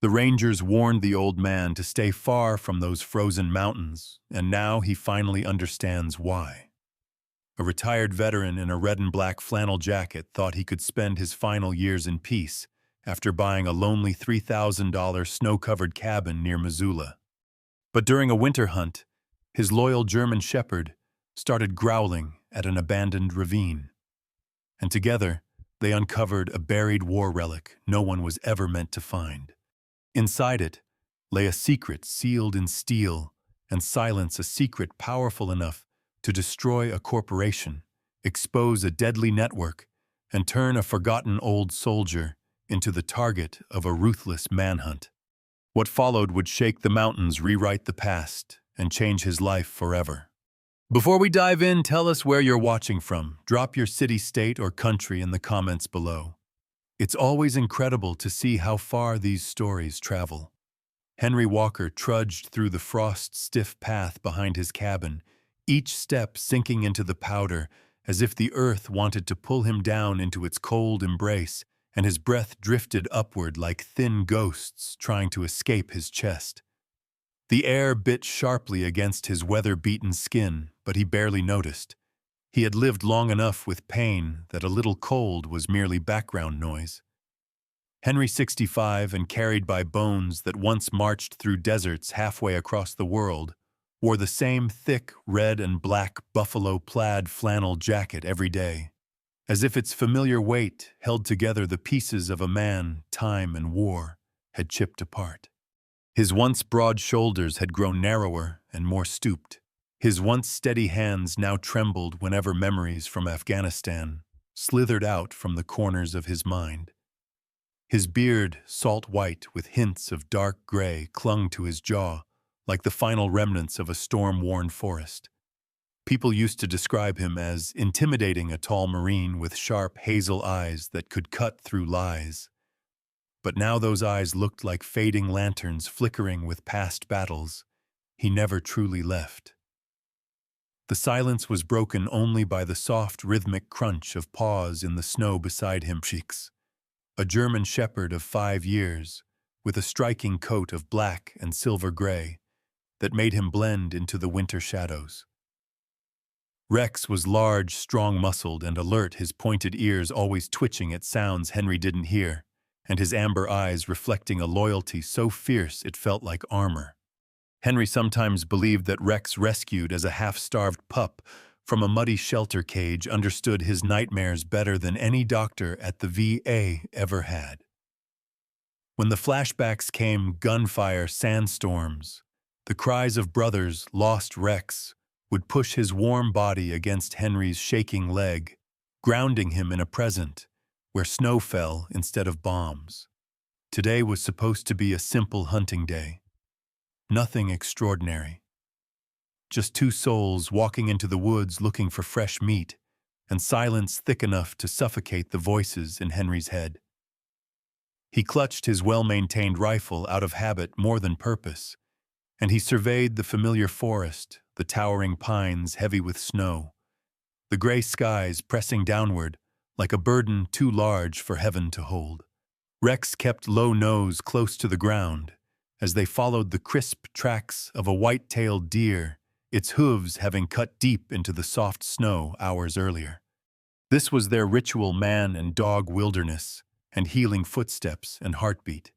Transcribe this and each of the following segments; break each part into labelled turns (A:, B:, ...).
A: The rangers warned the old man to stay far from those frozen mountains, and now he finally understands why. A retired veteran in a red and black flannel jacket thought he could spend his final years in peace after buying a lonely $3,000 snow-covered cabin near Missoula. But during a winter hunt, his loyal German shepherd started growling at an abandoned ravine. And together, they uncovered a buried war relic no one was ever meant to find. Inside it lay a secret sealed in steel, and silence a secret powerful enough to destroy a corporation, expose a deadly network, and turn a forgotten old soldier into the target of a ruthless manhunt. What followed would shake the mountains, rewrite the past, and change his life forever. Before we dive in, tell us where you're watching from. Drop your city, state, or country in the comments below. It's always incredible to see how far these stories travel. Henry Walker trudged through the frost-stiff path behind his cabin, each step sinking into the powder as if the earth wanted to pull him down into its cold embrace, and his breath drifted upward like thin ghosts trying to escape his chest. The air bit sharply against his weather-beaten skin, but he barely noticed. He had lived long enough with pain that a little cold was merely background noise. Henry 65, and carried by bones that once marched through deserts halfway across the world, wore the same thick red and black buffalo plaid flannel jacket every day, as if its familiar weight held together the pieces of a man time and war had chipped apart. His once broad shoulders had grown narrower and more stooped. His once steady hands now trembled whenever memories from Afghanistan slithered out from the corners of his mind. His beard, salt white with hints of dark gray, clung to his jaw like the final remnants of a storm-worn forest. People used to describe him as intimidating, a tall Marine with sharp hazel eyes that could cut through lies. But now those eyes looked like fading lanterns flickering with past battles he never truly left. The silence was broken only by the soft, rhythmic crunch of paws in the snow beside him. Cheeks. A German shepherd of 5 years, with a striking coat of black and silver gray that made him blend into the winter shadows. Rex was large, strong-muscled, and alert, his pointed ears always twitching at sounds Henry didn't hear, and his amber eyes reflecting a loyalty so fierce it felt like armor. Henry sometimes believed that Rex, rescued as a half-starved pup from a muddy shelter cage, understood his nightmares better than any doctor at the VA ever had. When the flashbacks came, gunfire, sandstorms, the cries of brothers, lost Rex, would push his warm body against Henry's shaking leg, grounding him in a present where snow fell instead of bombs. Today was supposed to be a simple hunting day. Nothing extraordinary. Just 2 souls walking into the woods looking for fresh meat, and silence thick enough to suffocate the voices in Henry's head. He clutched his well-maintained rifle out of habit more than purpose, and he surveyed the familiar forest, the towering pines heavy with snow, the gray skies pressing downward like a burden too large for heaven to hold. Rex kept low nose close to the ground as they followed the crisp tracks of a white-tailed deer, its hooves having cut deep into the soft snow hours earlier. This was their ritual man and dog wilderness, and healing footsteps and heartbeat.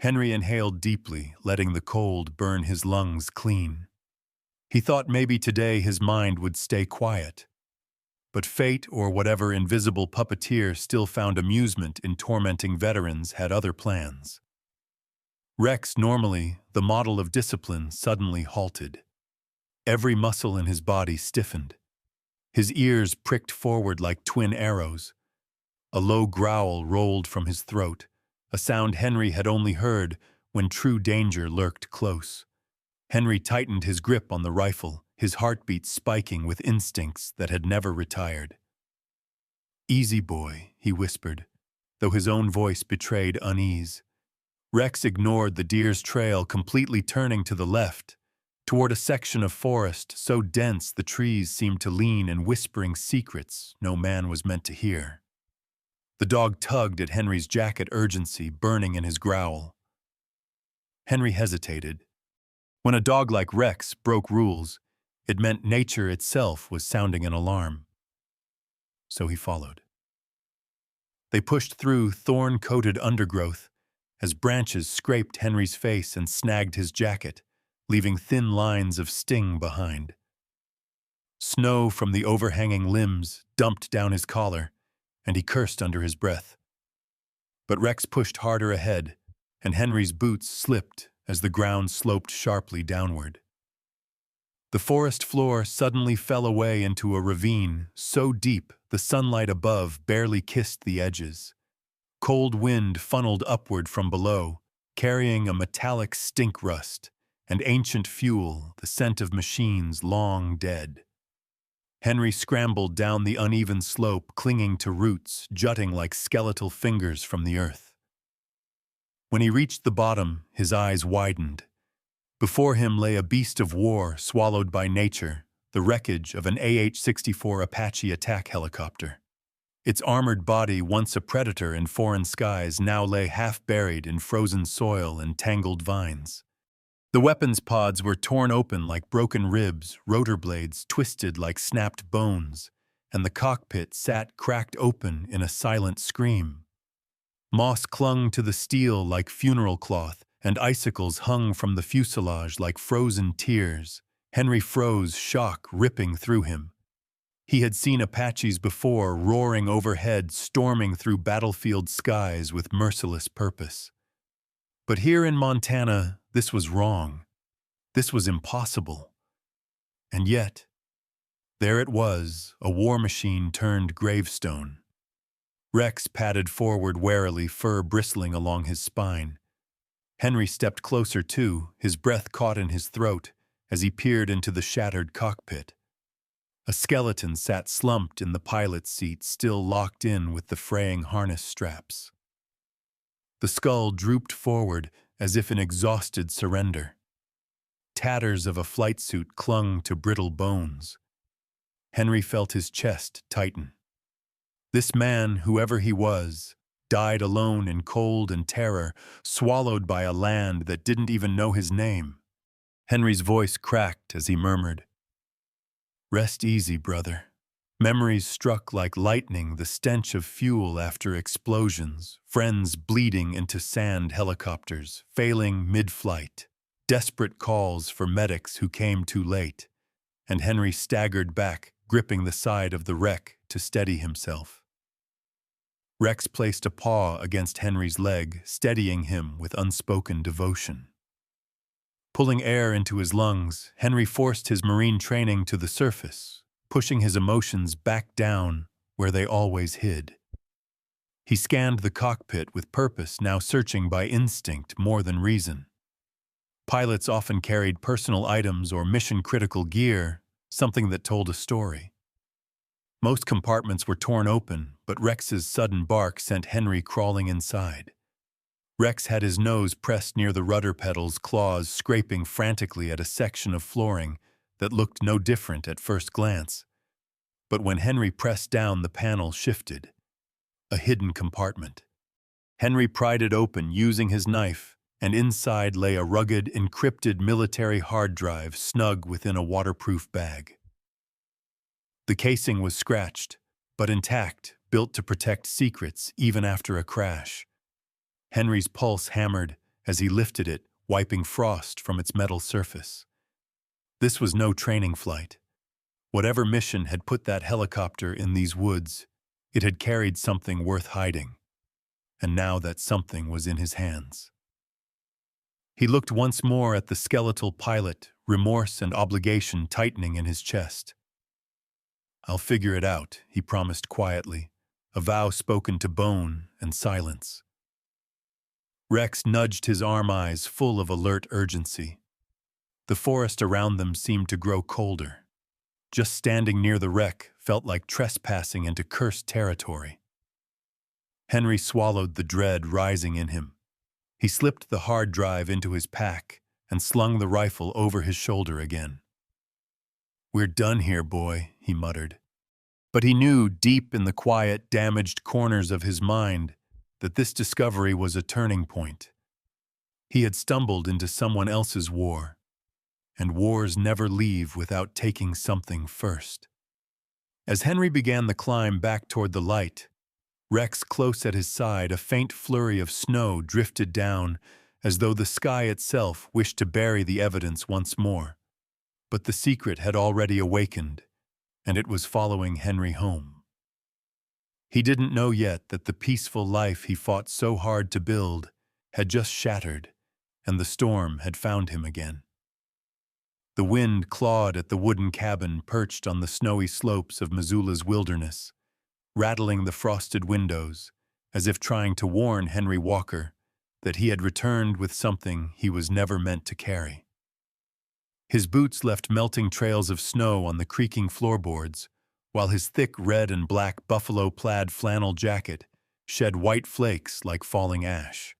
A: Henry inhaled deeply, letting the cold burn his lungs clean. He thought maybe today his mind would stay quiet. But fate, or whatever invisible puppeteer still found amusement in tormenting veterans, had other plans. Rex, normally the model of discipline, suddenly halted. Every muscle in his body stiffened. His ears pricked forward like twin arrows. A low growl rolled from his throat, a sound Henry had only heard when true danger lurked close. Henry tightened his grip on the rifle, his heartbeat spiking with instincts that had never retired. "Easy, boy," he whispered, though his own voice betrayed unease. Rex ignored the deer's trail, completely turning to the left, toward a section of forest so dense the trees seemed to lean in whispering secrets no man was meant to hear. The dog tugged at Henry's jacket, urgency burning in his growl. Henry hesitated. When a dog like Rex broke rules, it meant nature itself was sounding an alarm. So he followed. They pushed through thorn-coated undergrowth as branches scraped Henry's face and snagged his jacket, leaving thin lines of sting behind. Snow from the overhanging limbs dumped down his collar, and he cursed under his breath. But Rex pushed harder ahead, and Henry's boots slipped as the ground sloped sharply downward. The forest floor suddenly fell away into a ravine so deep the sunlight above barely kissed the edges. Cold wind funneled upward from below, carrying a metallic stink rust and ancient fuel, the scent of machines long dead. Henry scrambled down the uneven slope, clinging to roots jutting like skeletal fingers from the earth. When he reached the bottom, his eyes widened. Before him lay a beast of war swallowed by nature, the wreckage of an AH-64 Apache attack helicopter. Its armored body, once a predator in foreign skies, now lay half-buried in frozen soil and tangled vines. The weapons pods were torn open like broken ribs, rotor blades twisted like snapped bones, and the cockpit sat cracked open in a silent scream. Moss clung to the steel like funeral cloth, and icicles hung from the fuselage like frozen tears. Henry froze, shock ripping through him. He had seen Apaches before, roaring overhead, storming through battlefield skies with merciless purpose. But here in Montana, this was wrong. This was impossible. And yet, there it was, a war machine turned gravestone. Rex padded forward warily, fur bristling along his spine. Henry stepped closer too, his breath caught in his throat as he peered into the shattered cockpit. A skeleton sat slumped in the pilot's seat, still locked in with the fraying harness straps. The skull drooped forward as if in exhausted surrender. Tatters of a flight suit clung to brittle bones. Henry felt his chest tighten. This man, whoever he was, died alone in cold and terror, swallowed by a land that didn't even know his name. Henry's voice cracked as he murmured, "Rest easy, brother." Memories struck like lightning, the stench of fuel after explosions, friends bleeding into sand helicopters, failing mid-flight, desperate calls for medics who came too late, and Henry staggered back, gripping the side of the wreck to steady himself. Rex placed a paw against Henry's leg, steadying him with unspoken devotion. Pulling air into his lungs, Henry forced his marine training to the surface, pushing his emotions back down where they always hid. He scanned the cockpit with purpose, now searching by instinct more than reason. Pilots often carried personal items or mission-critical gear, something that told a story. Most compartments were torn open, but Rex's sudden bark sent Henry crawling inside. Rex had his nose pressed near the rudder pedals, claws scraping frantically at a section of flooring that looked no different at first glance. But when Henry pressed down, the panel shifted. A hidden compartment. Henry pried it open using his knife, and inside lay a rugged, encrypted military hard drive snug within a waterproof bag. The casing was scratched, but intact, built to protect secrets even after a crash. Henry's pulse hammered as he lifted it, wiping frost from its metal surface. This was no training flight. Whatever mission had put that helicopter in these woods, it had carried something worth hiding. And now that something was in his hands. He looked once more at the skeletal pilot, remorse and obligation tightening in his chest. "I'll figure it out," he promised quietly, a vow spoken to bone and silence. Rex nudged his arm, eyes full of alert urgency. The forest around them seemed to grow colder. Just standing near the wreck felt like trespassing into cursed territory. Henry swallowed the dread rising in him. He slipped the hard drive into his pack and slung the rifle over his shoulder again. "We're done here, boy," he muttered. But he knew deep in the quiet, damaged corners of his mind that this discovery was a turning point. He had stumbled into someone else's war, and wars never leave without taking something first. As Henry began the climb back toward the light, Rex close at his side, a faint flurry of snow drifted down as though the sky itself wished to bury the evidence once more. But the secret had already awakened, and it was following Henry home. He didn't know yet that the peaceful life he fought so hard to build had just shattered, and the storm had found him again. The wind clawed at the wooden cabin perched on the snowy slopes of Missoula's wilderness, rattling the frosted windows, as if trying to warn Henry Walker that he had returned with something he was never meant to carry. His boots left melting trails of snow on the creaking floorboards, while his thick red and black buffalo-plaid flannel jacket shed white flakes like falling ash.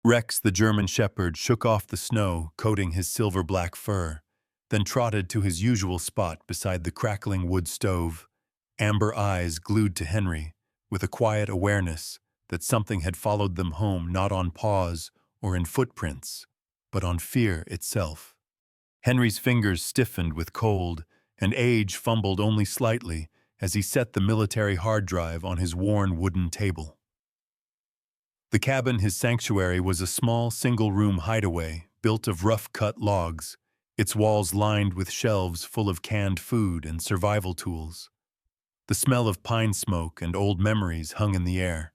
A: Rex, the German shepherd, shook off the snow coating his silver-black fur, then trotted to his usual spot beside the crackling wood stove, amber eyes glued to Henry, with a quiet awareness that something had followed them home not on paws or in footprints, but on fear itself. Henry's fingers stiffened with cold, and age fumbled only slightly as he set the military hard drive on his worn wooden table. The cabin, his sanctuary, was a small single-room hideaway built of rough-cut logs, its walls lined with shelves full of canned food and survival tools. The smell of pine smoke and old memories hung in the air.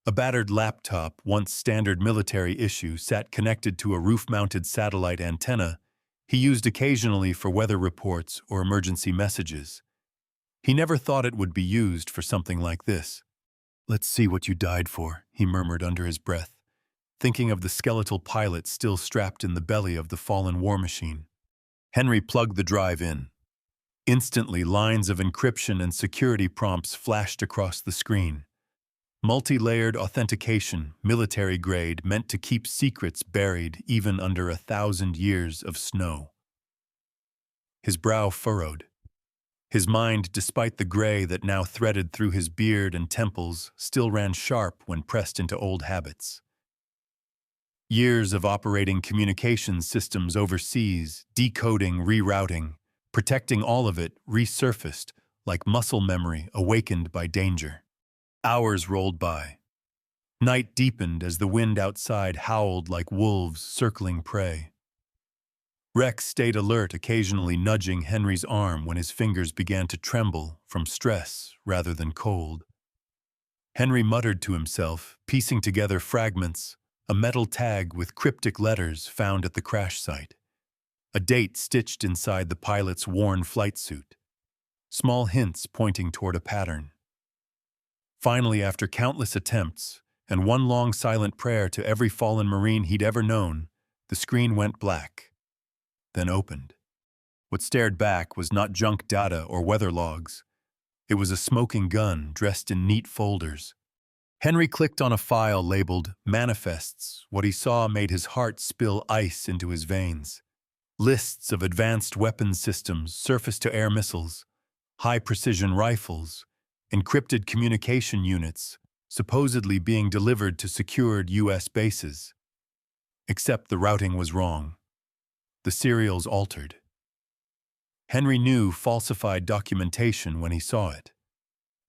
A: A battered laptop, once standard military issue, sat connected to a roof-mounted satellite antenna he used occasionally for weather reports or emergency messages. He never thought it would be used for something like this. "Let's see what you died for," he murmured under his breath, thinking of the skeletal pilot still strapped in the belly of the fallen war machine. Henry plugged the drive in. Instantly, lines of encryption and security prompts flashed across the screen. Multi-layered authentication, military grade, meant to keep secrets buried even under 1,000 years of snow. His brow furrowed. His mind, despite the gray that now threaded through his beard and temples, still ran sharp when pressed into old habits. Years of operating communications systems overseas, decoding, rerouting, protecting all of it, resurfaced like muscle memory awakened by danger. Hours rolled by. Night deepened as the wind outside howled like wolves circling prey. Rex stayed alert, occasionally nudging Henry's arm when his fingers began to tremble from stress rather than cold. Henry muttered to himself, piecing together fragments, a metal tag with cryptic letters found at the crash site, a date stitched inside the pilot's worn flight suit, small hints pointing toward a pattern. Finally, after countless attempts and one long silent prayer to every fallen Marine he'd ever known, the screen went black, then opened. What stared back was not junk data or weather logs. It was a smoking gun dressed in neat folders. Henry clicked on a file labeled Manifests. What he saw made his heart spill ice into his veins. Lists of advanced weapons systems, surface-to-air missiles, high-precision rifles, encrypted communication units, supposedly being delivered to secured U.S. bases. Except the routing was wrong. The serials altered. Henry knew falsified documentation when he saw it.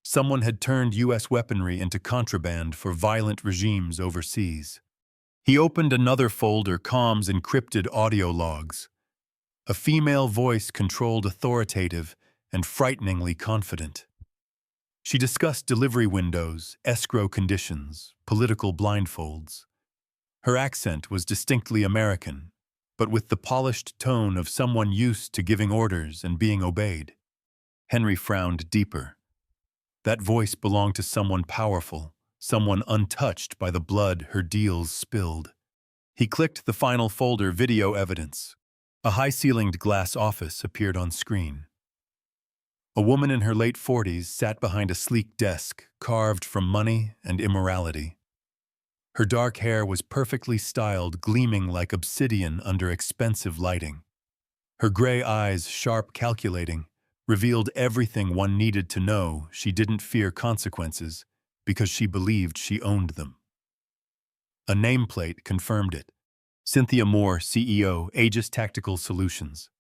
A: Someone had turned U.S. weaponry into contraband for violent regimes overseas. He opened another folder, comms encrypted audio logs. A female voice controlled, authoritative and frighteningly confident. She discussed delivery windows, escrow conditions, political blindfolds. Her accent was distinctly American, but with the polished tone of someone used to giving orders and being obeyed. Henry frowned deeper. That voice belonged to someone powerful, someone untouched by the blood her deals spilled. He clicked the final folder, video evidence. A high-ceilinged glass office appeared on screen. A woman in her late 40s sat behind a sleek desk, carved from money and immorality. Her dark hair was perfectly styled, gleaming like obsidian under expensive lighting. Her gray eyes, sharp, calculating, revealed everything one needed to know. She didn't fear consequences because she believed she owned them. A nameplate confirmed it. Cynthia Moore, CEO, Aegis Tactical Solutions.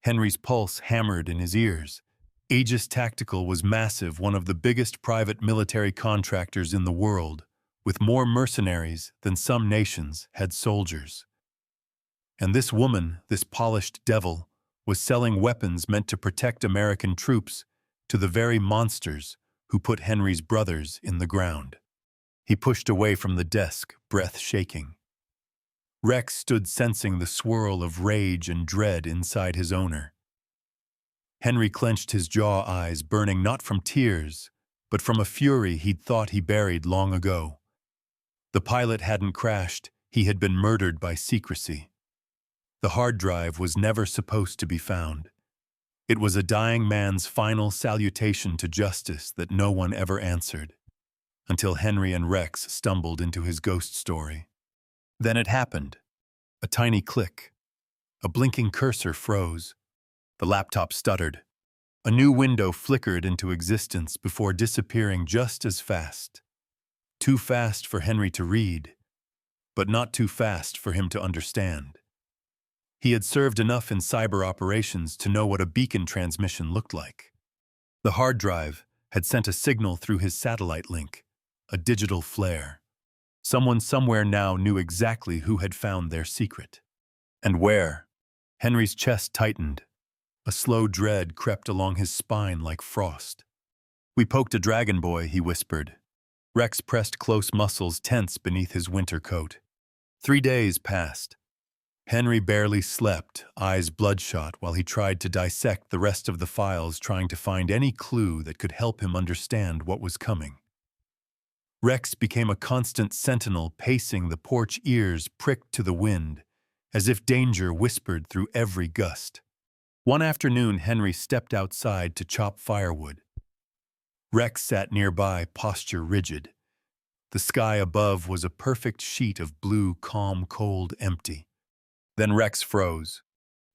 A: Henry's pulse hammered in his ears. Aegis Tactical was massive, one of the biggest private military contractors in the world, with more mercenaries than some nations had soldiers. And this woman, this polished devil, was selling weapons meant to protect American troops to the very monsters who put Henry's brothers in the ground. He pushed away from the desk, breath shaking. Rex stood sensing the swirl of rage and dread inside his owner. Henry clenched his jaw, eyes burning not from tears, but from a fury he'd thought he buried long ago. The pilot hadn't crashed, he had been murdered by secrecy. The hard drive was never supposed to be found. It was a dying man's final salutation to justice that no one ever answered, until Henry and Rex stumbled into his ghost story. Then it happened. A tiny click. A blinking cursor froze. The laptop stuttered. A new window flickered into existence before disappearing just as fast. Too fast for Henry to read, but not too fast for him to understand. He had served enough in cyber operations to know what a beacon transmission looked like. The hard drive had sent a signal through his satellite link, a digital flare. Someone somewhere now knew exactly who had found their secret. And where. Henry's chest tightened. A slow dread crept along his spine like frost. "We poked a dragon boy," he whispered. Rex pressed close muscles tense beneath his winter coat. 3 days passed. Henry barely slept, eyes bloodshot, while he tried to dissect the rest of the files, trying to find any clue that could help him understand what was coming. Rex became a constant sentinel, pacing the porch, ears pricked to the wind, as if danger whispered through every gust. One afternoon, Henry stepped outside to chop firewood. Rex sat nearby, posture rigid. The sky above was a perfect sheet of blue, calm, cold, empty. Then Rex froze.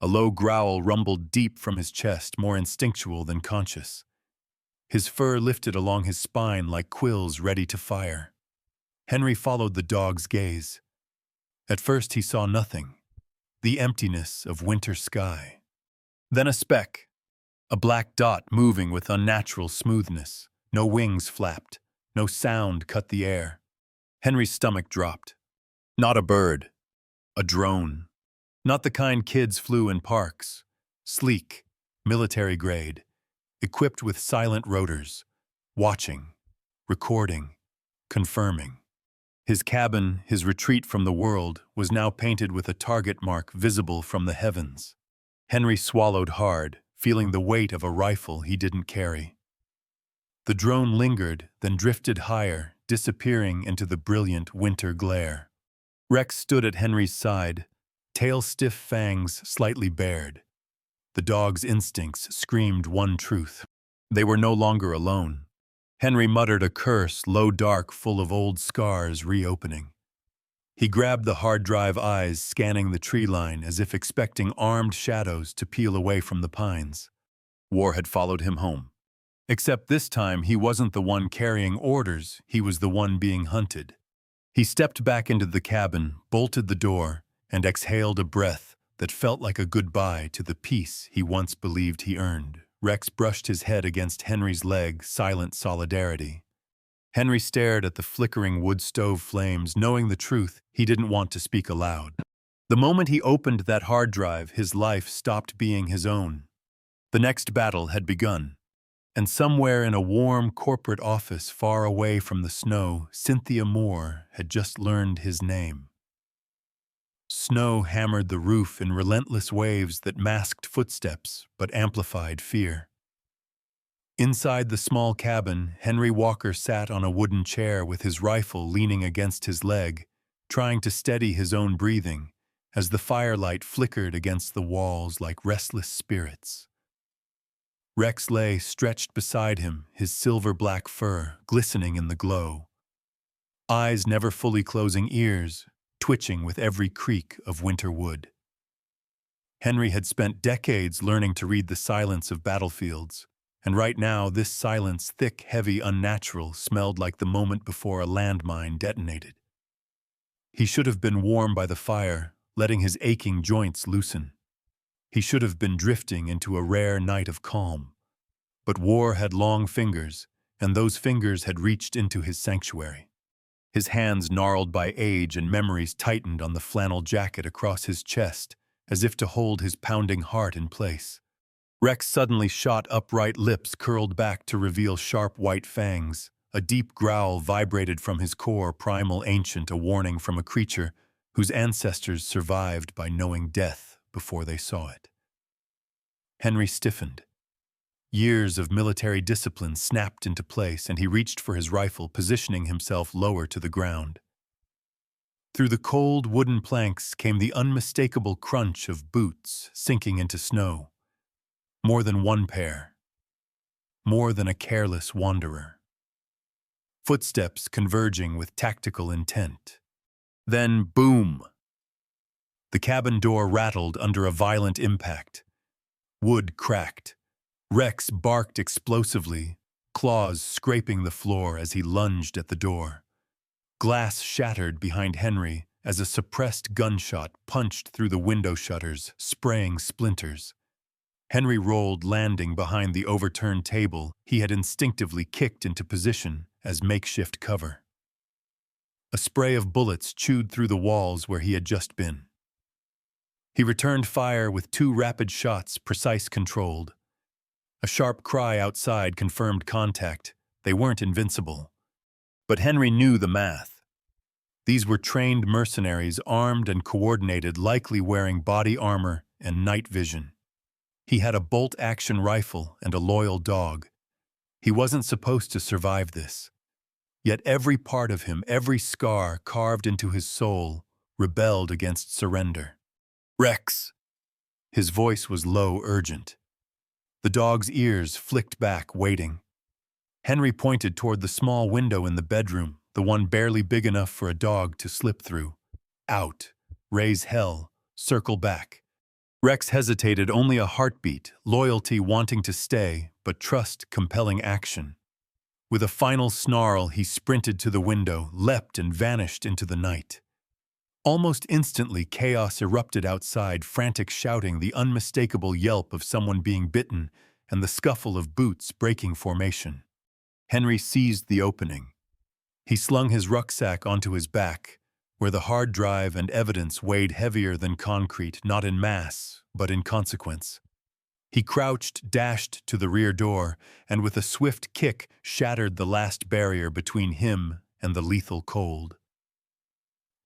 A: A low growl rumbled deep from his chest, more instinctual than conscious. His fur lifted along his spine like quills ready to fire. Henry followed the dog's gaze. At first he saw nothing, the emptiness of winter sky. Then a speck, a black dot moving with unnatural smoothness. No wings flapped, no sound cut the air. Henry's stomach dropped. Not a bird, a drone. Not the kind kids flew in parks. Sleek, military grade, equipped with silent rotors, watching, recording, confirming. His cabin, his retreat from the world, was now painted with a target mark visible from the heavens. Henry swallowed hard, feeling the weight of a rifle he didn't carry. The drone lingered, then drifted higher, disappearing into the brilliant winter glare. Rex stood at Henry's side, tail stiff, fangs slightly bared. The dog's instincts screamed one truth. They were no longer alone. Henry muttered a curse, low dark, full of old scars reopening. He grabbed the hard drive, eyes scanning the tree line as if expecting armed shadows to peel away from the pines. War had followed him home. Except this time he wasn't the one carrying orders, he was the one being hunted. He stepped back into the cabin, bolted the door, and exhaled a breath that felt like a goodbye to the peace he once believed he earned. Rex brushed his head against Henry's leg, silent solidarity. Henry stared at the flickering wood stove flames, knowing the truth he didn't want to speak aloud. The moment he opened that hard drive, his life stopped being his own. The next battle had begun. And somewhere in a warm corporate office far away from the snow, Cynthia Moore had just learned his name. Snow hammered the roof in relentless waves that masked footsteps but amplified fear. Inside the small cabin, Henry Walker sat on a wooden chair with his rifle leaning against his leg, trying to steady his own breathing as the firelight flickered against the walls like restless spirits. Rex lay stretched beside him, his silver-black fur glistening in the glow. Eyes never fully closing, ears twitching with every creak of winter wood. Henry had spent decades learning to read the silence of battlefields, and right now this silence, thick, heavy, unnatural, smelled like the moment before a landmine detonated. He should have been warm by the fire, letting his aching joints loosen. He should have been drifting into a rare night of calm. But war had long fingers, and those fingers had reached into his sanctuary. His hands, gnarled by age and memories, tightened on the flannel jacket across his chest, as if to hold his pounding heart in place. Rex suddenly shot upright, lips curled back to reveal sharp white fangs. A deep growl vibrated from his core, primal, ancient, a warning from a creature whose ancestors survived by knowing death before they saw it. Henry stiffened. Years of military discipline snapped into place, and he reached for his rifle, positioning himself lower to the ground. Through the cold wooden planks came the unmistakable crunch of boots sinking into snow. More than one pair. More than a careless wanderer. Footsteps converging with tactical intent. Then, boom! The cabin door rattled under a violent impact. Wood cracked. Rex barked explosively, claws scraping the floor as he lunged at the door. Glass shattered behind Henry as a suppressed gunshot punched through the window shutters, spraying splinters. Henry rolled, landing behind the overturned table he had instinctively kicked into position as makeshift cover. A spray of bullets chewed through the walls where he had just been. He returned fire with 2 rapid shots, precise, controlled. A sharp cry outside confirmed contact. They weren't invincible. But Henry knew the math. These were trained mercenaries, armed and coordinated, likely wearing body armor and night vision. He had a bolt-action rifle and a loyal dog. He wasn't supposed to survive this. Yet every part of him, every scar carved into his soul, rebelled against surrender. "Rex!" His voice was low, urgent. The dog's ears flicked back, waiting. Henry pointed toward the small window in the bedroom, the one barely big enough for a dog to slip through. Out. Raise hell. Circle back. Rex hesitated, only a heartbeat, loyalty wanting to stay, but trust compelling action. With a final snarl, he sprinted to the window, leapt and vanished into the night. Almost instantly, chaos erupted outside, frantic shouting, the unmistakable yelp of someone being bitten, and the scuffle of boots breaking formation. Henry seized the opening. He slung his rucksack onto his back, where the hard drive and evidence weighed heavier than concrete, not in mass, but in consequence. He crouched, dashed to the rear door, and with a swift kick shattered the last barrier between him and the lethal cold.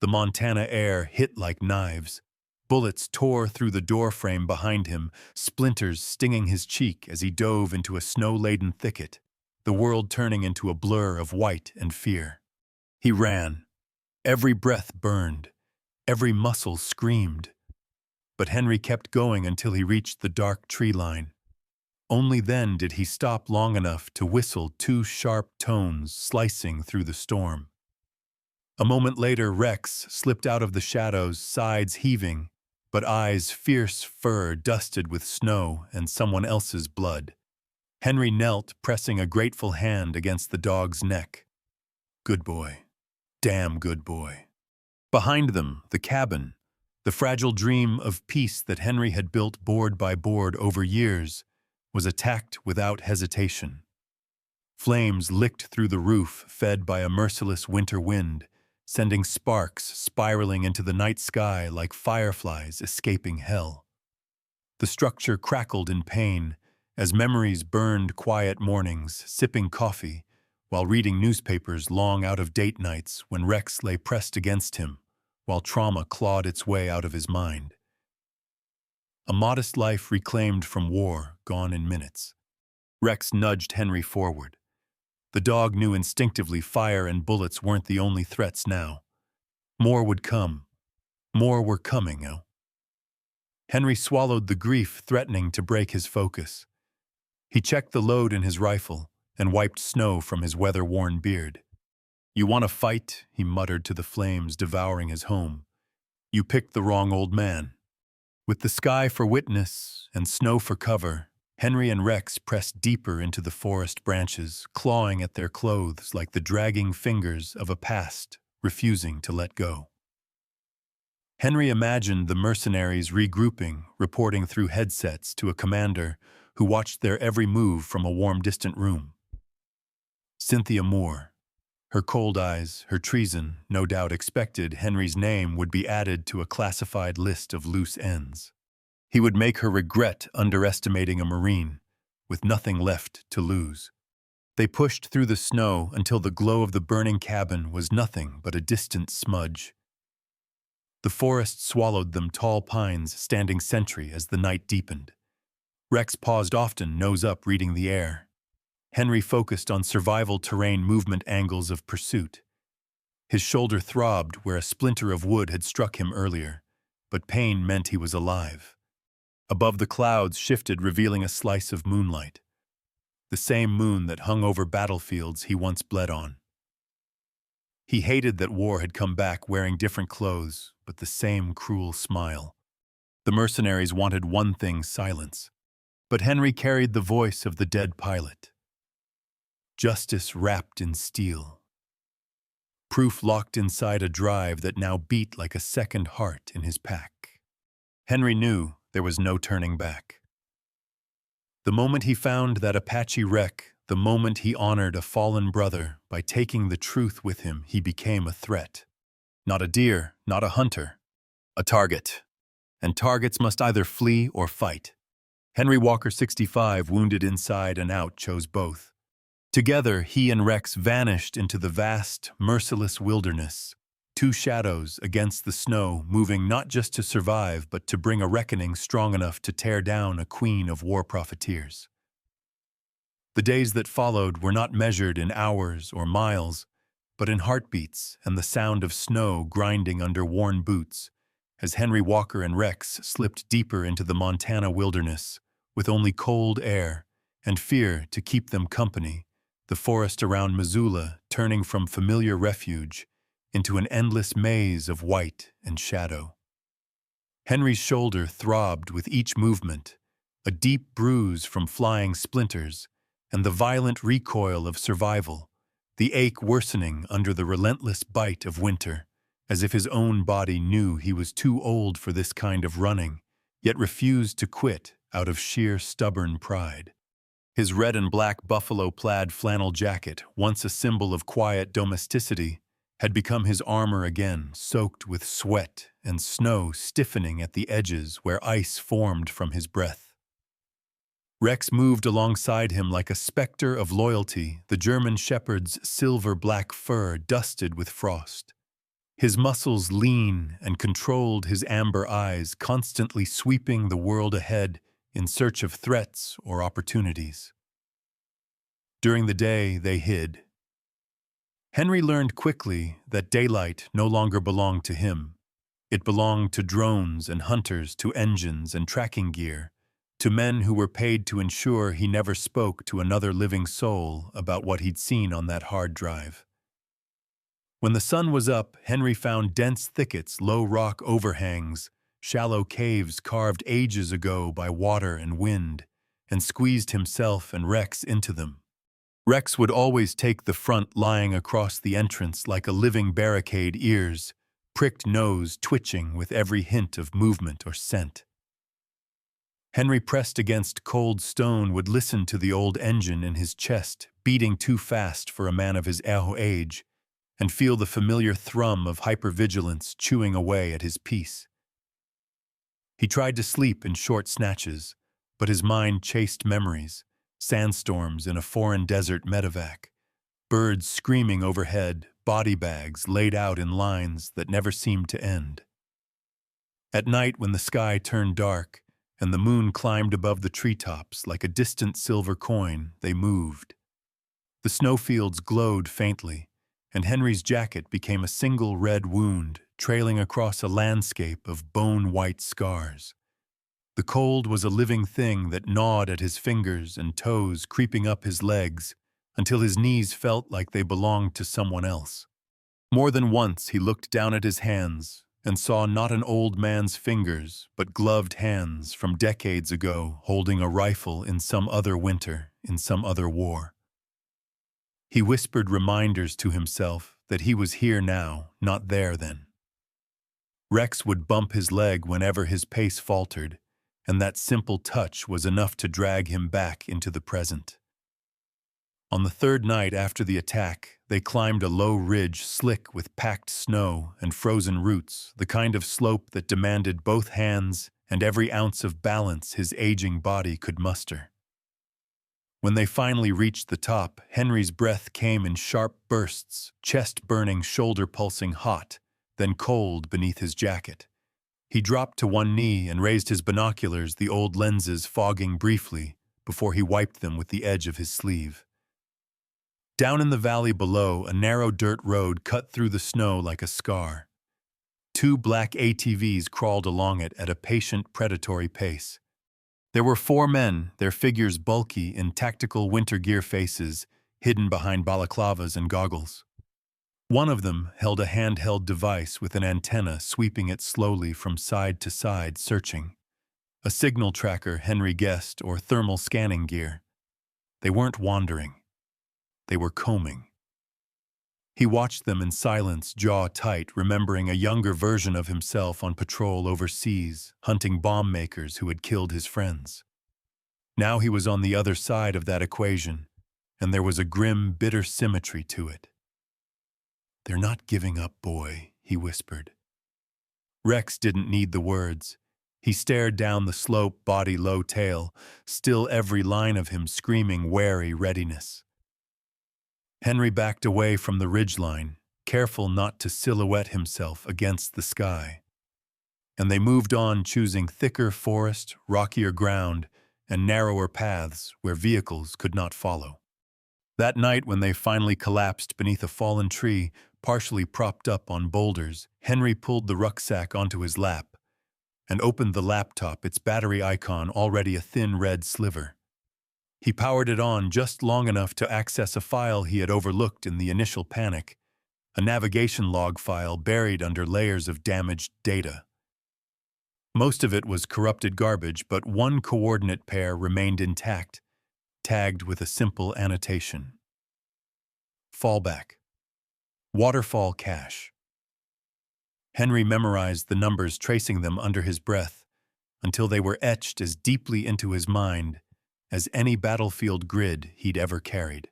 A: The Montana air hit like knives. Bullets tore through the doorframe behind him, splinters stinging his cheek as he dove into a snow-laden thicket, the world turning into a blur of white and fear. He ran. Every breath burned. Every muscle screamed. But Henry kept going until he reached the dark tree line. Only then did he stop long enough to whistle 2 sharp tones slicing through the storm. A moment later, Rex slipped out of the shadows, sides heaving, but eyes fierce, fur dusted with snow and someone else's blood. Henry knelt, pressing a grateful hand against the dog's neck. Good boy. Damn good boy. Behind them, the cabin, the fragile dream of peace that Henry had built board by board over years, was attacked without hesitation. Flames licked through the roof, fed by a merciless winter wind, sending sparks spiraling into the night sky like fireflies escaping hell. The structure crackled in pain as memories burned quiet mornings, sipping coffee, while reading newspapers, long out-of-date nights when Rex lay pressed against him, while trauma clawed its way out of his mind. A modest life reclaimed from war, gone in minutes. Rex nudged Henry forward. The dog knew instinctively fire and bullets weren't the only threats now. More would come. More were coming now. Henry swallowed the grief threatening to break his focus. He checked the load in his rifle and wiped snow from his weather-worn beard. "You want to fight?" he muttered to the flames devouring his home. "You picked the wrong old man." With the sky for witness and snow for cover, Henry and Rex pressed deeper into the forest branches, clawing at their clothes like the dragging fingers of a past refusing to let go. Henry imagined the mercenaries regrouping, reporting through headsets to a commander who watched their every move from a warm, distant room. Cynthia Moore. Her cold eyes, her treason, no doubt expected Henry's name would be added to a classified list of loose ends. He would make her regret underestimating a Marine, with nothing left to lose. They pushed through the snow until the glow of the burning cabin was nothing but a distant smudge. The forest swallowed them, tall pines standing sentry as the night deepened. Rex paused often, nose up, reading the air. Henry focused on survival terrain movement angles of pursuit. His shoulder throbbed where a splinter of wood had struck him earlier, but pain meant he was alive. Above the clouds shifted, revealing a slice of moonlight. The same moon that hung over battlefields he once bled on. He hated that war had come back wearing different clothes, but the same cruel smile. The mercenaries wanted one thing: silence. But Henry carried the voice of the dead pilot. Justice wrapped in steel. Proof locked inside a drive that now beat like a second heart in his pack. Henry knew there was no turning back. The moment he found that Apache wreck, the moment he honored a fallen brother by taking the truth with him, he became a threat. Not a deer, not a hunter, a target. And targets must either flee or fight. Henry Walker, 65, wounded inside and out, chose both. Together, he and Rex vanished into the vast, merciless wilderness, two shadows against the snow, moving not just to survive, but to bring a reckoning strong enough to tear down a queen of war profiteers. The days that followed were not measured in hours or miles, but in heartbeats and the sound of snow grinding under worn boots, as Henry Walker and Rex slipped deeper into the Montana wilderness, with only cold air and fear to keep them company, the forest around Missoula turning from familiar refuge into an endless maze of white and shadow. Henry's shoulder throbbed with each movement, a deep bruise from flying splinters, and the violent recoil of survival, the ache worsening under the relentless bite of winter, as if his own body knew he was too old for this kind of running, yet refused to quit out of sheer stubborn pride. His red and black buffalo plaid flannel jacket, once a symbol of quiet domesticity, had become his armor again, soaked with sweat and snow stiffening at the edges where ice formed from his breath. Rex moved alongside him like a specter of loyalty, the German shepherd's silver-black fur dusted with frost. His muscles lean and controlled, his amber eyes constantly sweeping the world ahead in search of threats or opportunities. During the day, they hid. Henry learned quickly that daylight no longer belonged to him. It belonged to drones and hunters, to engines and tracking gear, to men who were paid to ensure he never spoke to another living soul about what he'd seen on that hard drive. When the sun was up, Henry found dense thickets, low rock overhangs, shallow caves carved ages ago by water and wind, and squeezed himself and Rex into them. Rex would always take the front, lying across the entrance like a living barricade, ears, pricked nose twitching with every hint of movement or scent. Henry, pressed against cold stone, would listen to the old engine in his chest, beating too fast for a man of his age, and feel the familiar thrum of hypervigilance chewing away at his peace. He tried to sleep in short snatches, but his mind chased memories, sandstorms in a foreign desert medevac, birds screaming overhead, body bags laid out in lines that never seemed to end. At night, when the sky turned dark and the moon climbed above the treetops like a distant silver coin, they moved. The snowfields glowed faintly, and Henry's jacket became a single red wound trailing across a landscape of bone-white scars. The cold was a living thing that gnawed at his fingers and toes, creeping up his legs until his knees felt like they belonged to someone else. More than once he looked down at his hands, and saw not an old man's fingers, but gloved hands from decades ago holding a rifle in some other winter, in some other war. He whispered reminders to himself that he was here now, not there then. Rex would bump his leg whenever his pace faltered, and that simple touch was enough to drag him back into the present. On the third night after the attack, they climbed a low ridge slick with packed snow and frozen roots, the kind of slope that demanded both hands and every ounce of balance his aging body could muster. When they finally reached the top, Henry's breath came in sharp bursts, chest-burning, shoulder-pulsing hot, then cold beneath his jacket. He dropped to one knee and raised his binoculars, the old lenses fogging briefly, before he wiped them with the edge of his sleeve. Down in the valley below, a narrow dirt road cut through the snow like a scar. Two black ATVs crawled along it at a patient, predatory pace. There were 4 men, their figures bulky in tactical winter gear faces, hidden behind balaclavas and goggles. One of them held a handheld device with an antenna sweeping it slowly from side to side, searching. A signal tracker, Henry guessed, or thermal scanning gear. They weren't wandering. They were combing. He watched them in silence, jaw tight, remembering a younger version of himself on patrol overseas, hunting bomb makers who had killed his friends. Now he was on the other side of that equation, and there was a grim, bitter symmetry to it. "They're not giving up, boy," he whispered. Rex didn't need the words. He stared down the slope, body low tail, still every line of him screaming wary readiness. Henry backed away from the ridgeline, careful not to silhouette himself against the sky. And they moved on, choosing thicker forest, rockier ground, and narrower paths where vehicles could not follow. That night, when they finally collapsed beneath a fallen tree, partially propped up on boulders, Henry pulled the rucksack onto his lap and opened the laptop, its battery icon already a thin red sliver. He powered it on just long enough to access a file he had overlooked in the initial panic, a navigation log file buried under layers of damaged data. Most of it was corrupted garbage, but one coordinate pair remained intact, tagged with a simple annotation. Fallback. Waterfall cache. Henry memorized the numbers, tracing them under his breath, until they were etched as deeply into his mind as any battlefield grid he'd ever carried.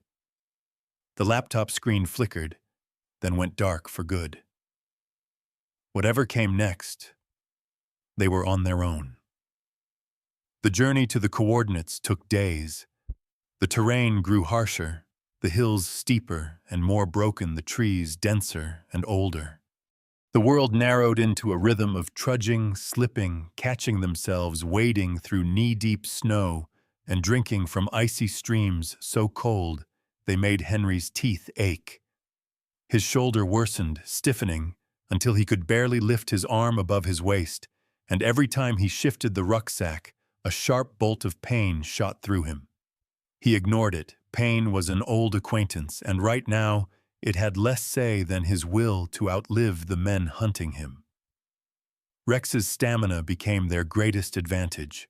A: The laptop screen flickered, then went dark for good. Whatever came next, they were on their own. The journey to the coordinates took days. The terrain grew harsher, the hills steeper and more broken, the trees denser and older. The world narrowed into a rhythm of trudging, slipping, catching themselves, wading through knee-deep snow, and drinking from icy streams so cold they made Henry's teeth ache. His shoulder worsened, stiffening, until he could barely lift his arm above his waist, and every time he shifted the rucksack, a sharp bolt of pain shot through him. He ignored it. Pain was an old acquaintance, and right now it had less say than his will to outlive the men hunting him. Rex's stamina became their greatest advantage.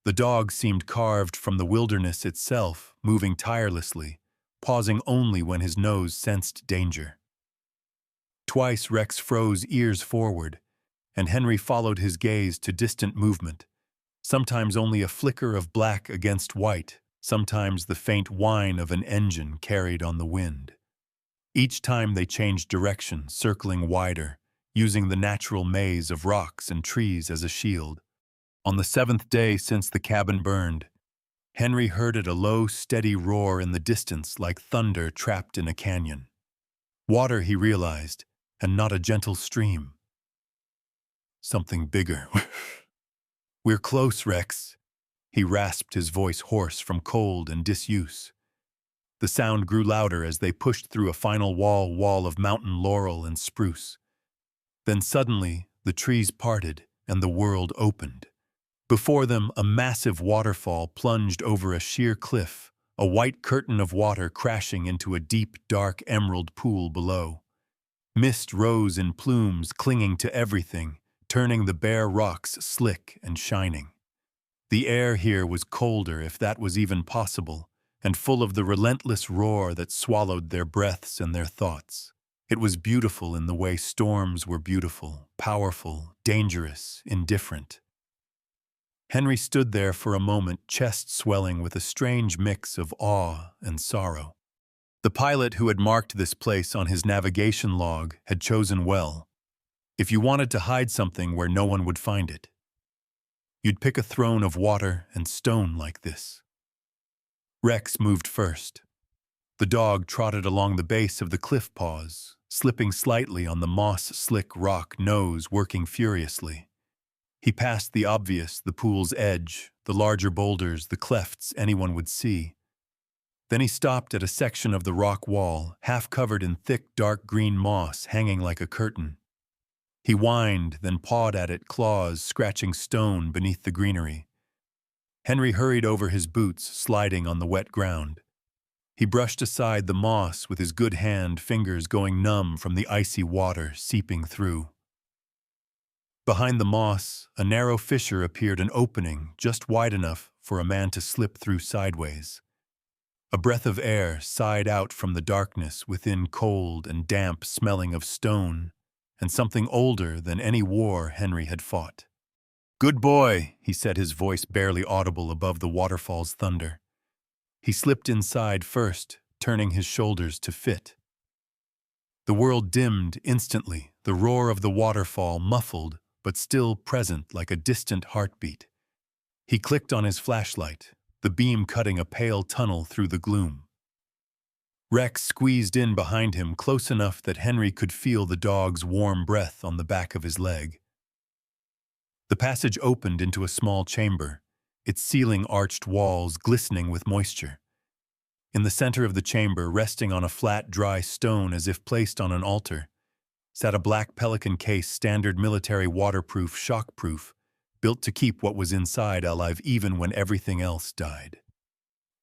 A: The dog seemed carved from the wilderness itself, moving tirelessly, pausing only when his nose sensed danger. Twice Rex froze ears forward, and Henry followed his gaze to distant movement, sometimes only a flicker of black against white, sometimes the faint whine of an engine carried on the wind. Each time they changed direction, circling wider, using the natural maze of rocks and trees as a shield. On the 7th day since the cabin burned, Henry heard it, a low, steady roar in the distance like thunder trapped in a canyon. Water, he realized, and not a gentle stream. Something bigger. "We're close, Rex." He rasped, his voice hoarse from cold and disuse. The sound grew louder as they pushed through a final wall of mountain laurel and spruce. Then suddenly, the trees parted and the world opened. Before them, a massive waterfall plunged over a sheer cliff, a white curtain of water crashing into a deep, dark emerald pool below. Mist rose in plumes clinging to everything, turning the bare rocks slick and shining. The air here was colder, if that was even possible, and full of the relentless roar that swallowed their breaths and their thoughts. It was beautiful in the way storms were beautiful, powerful, dangerous, indifferent. Henry stood there for a moment, chest swelling with a strange mix of awe and sorrow. The pilot who had marked this place on his navigation log had chosen well. If you wanted to hide something where no one would find it, you'd pick a throne of water and stone like this. Rex moved first. The dog trotted along the base of the cliff paws, slipping slightly on the moss-slick rock, nose working furiously. He passed the obvious, the pool's edge, the larger boulders, the clefts anyone would see. Then he stopped at a section of the rock wall, half covered in thick, dark green moss hanging like a curtain. He whined, then pawed at it, claws scratching stone beneath the greenery. Henry hurried over his boots, sliding on the wet ground. He brushed aside the moss with his good hand, fingers going numb from the icy water seeping through. Behind the moss, a narrow fissure appeared, an opening just wide enough for a man to slip through sideways. A breath of air sighed out from the darkness within, cold and damp, smelling of stone, and something older than any war Henry had fought. "Good boy," he said, his voice barely audible above the waterfall's thunder. He slipped inside first, turning his shoulders to fit. The world dimmed instantly, the roar of the waterfall muffled, but still present like a distant heartbeat. He clicked on his flashlight, the beam cutting a pale tunnel through the gloom. Rex squeezed in behind him, close enough that Henry could feel the dog's warm breath on the back of his leg. The passage opened into a small chamber, its ceiling arched walls glistening with moisture. In the center of the chamber, resting on a flat, dry stone as if placed on an altar, sat a black pelican case, standard military, waterproof, shockproof, built to keep what was inside alive even when everything else died.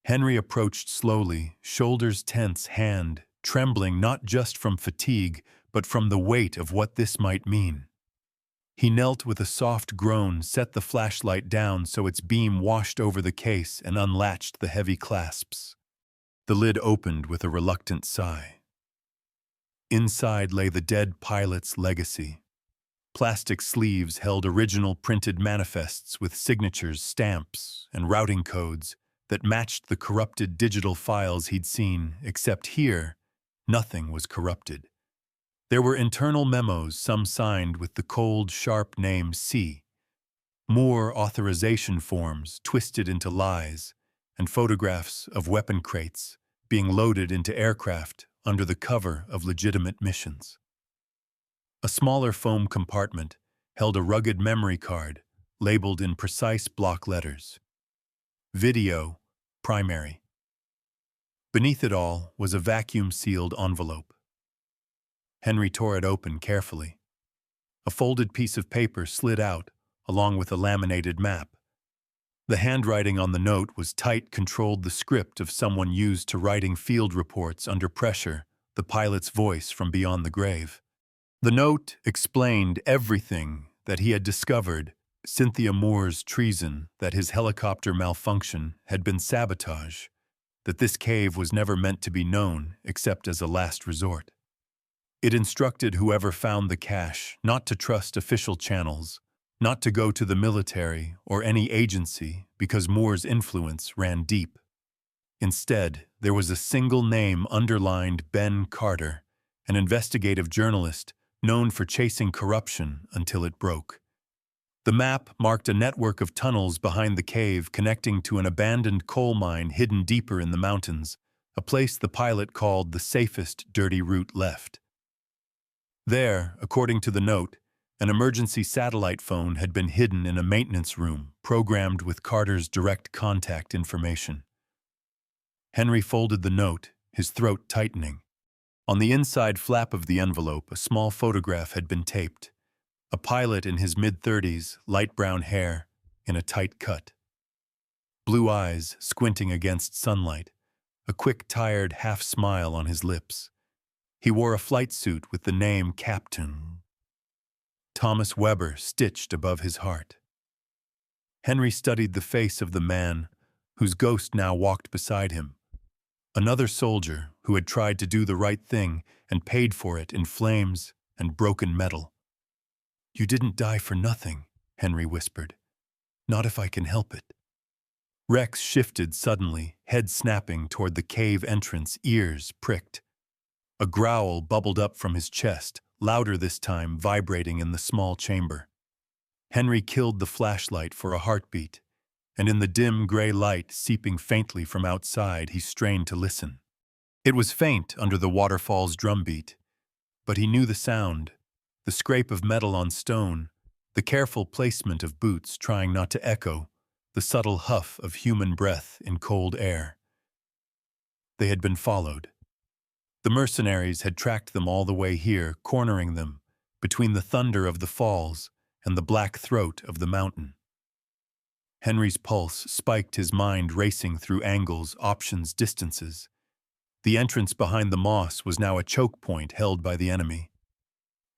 A: Henry approached slowly, shoulders tense, hand trembling not just from fatigue, but from the weight of what this might mean. He knelt with a soft groan, set the flashlight down so its beam washed over the case, and unlatched the heavy clasps. The lid opened with a reluctant sigh. Inside lay the dead pilot's legacy. Plastic sleeves held original printed manifests with signatures, stamps, and routing codes that matched the corrupted digital files he'd seen, except here, nothing was corrupted. There were internal memos, some signed with the cold, sharp name C, more authorization forms twisted into lies, and photographs of weapon crates being loaded into aircraft under the cover of legitimate missions. A smaller foam compartment held a rugged memory card labeled in precise block letters. Video, primary. Beneath it all was a vacuum-sealed envelope. Henry tore it open carefully. A folded piece of paper slid out, along with a laminated map. The handwriting on the note was tight, controlled, the script of someone used to writing field reports under pressure, the pilot's voice from beyond the grave. The note explained everything that he had discovered: Cynthia Moore's treason, that his helicopter malfunction had been sabotage, that this cave was never meant to be known except as a last resort. It instructed whoever found the cache not to trust official channels, not to go to the military or any agency because Moore's influence ran deep. Instead, there was a single name underlined: Ben Carter, an investigative journalist known for chasing corruption until it broke. The map marked a network of tunnels behind the cave connecting to an abandoned coal mine hidden deeper in the mountains, a place the pilot called the safest dirty route left. There, according to the note, an emergency satellite phone had been hidden in a maintenance room, programmed with Carter's direct contact information. Henry folded the note, his throat tightening. On the inside flap of the envelope, a small photograph had been taped. A pilot in his mid-30s, light brown hair, in a tight cut. Blue eyes squinting against sunlight, a quick, tired half-smile on his lips. He wore a flight suit with the name Captain Thomas Weber stitched above his heart. Henry studied the face of the man, whose ghost now walked beside him. Another soldier who had tried to do the right thing and paid for it in flames and broken metal. "You didn't die for nothing," Henry whispered. "Not if I can help it." Rex shifted suddenly, head snapping toward the cave entrance, ears pricked. A growl bubbled up from his chest, louder this time, vibrating in the small chamber. Henry killed the flashlight for a heartbeat, and in the dim gray light seeping faintly from outside, he strained to listen. It was faint under the waterfall's drumbeat, but he knew the sound, the scrape of metal on stone, the careful placement of boots trying not to echo, the subtle huff of human breath in cold air. They had been followed. The mercenaries had tracked them all the way here, cornering them, between the thunder of the falls and the black throat of the mountain. Henry's pulse spiked, his mind racing through angles, options, distances. The entrance behind the moss was now a choke point held by the enemy.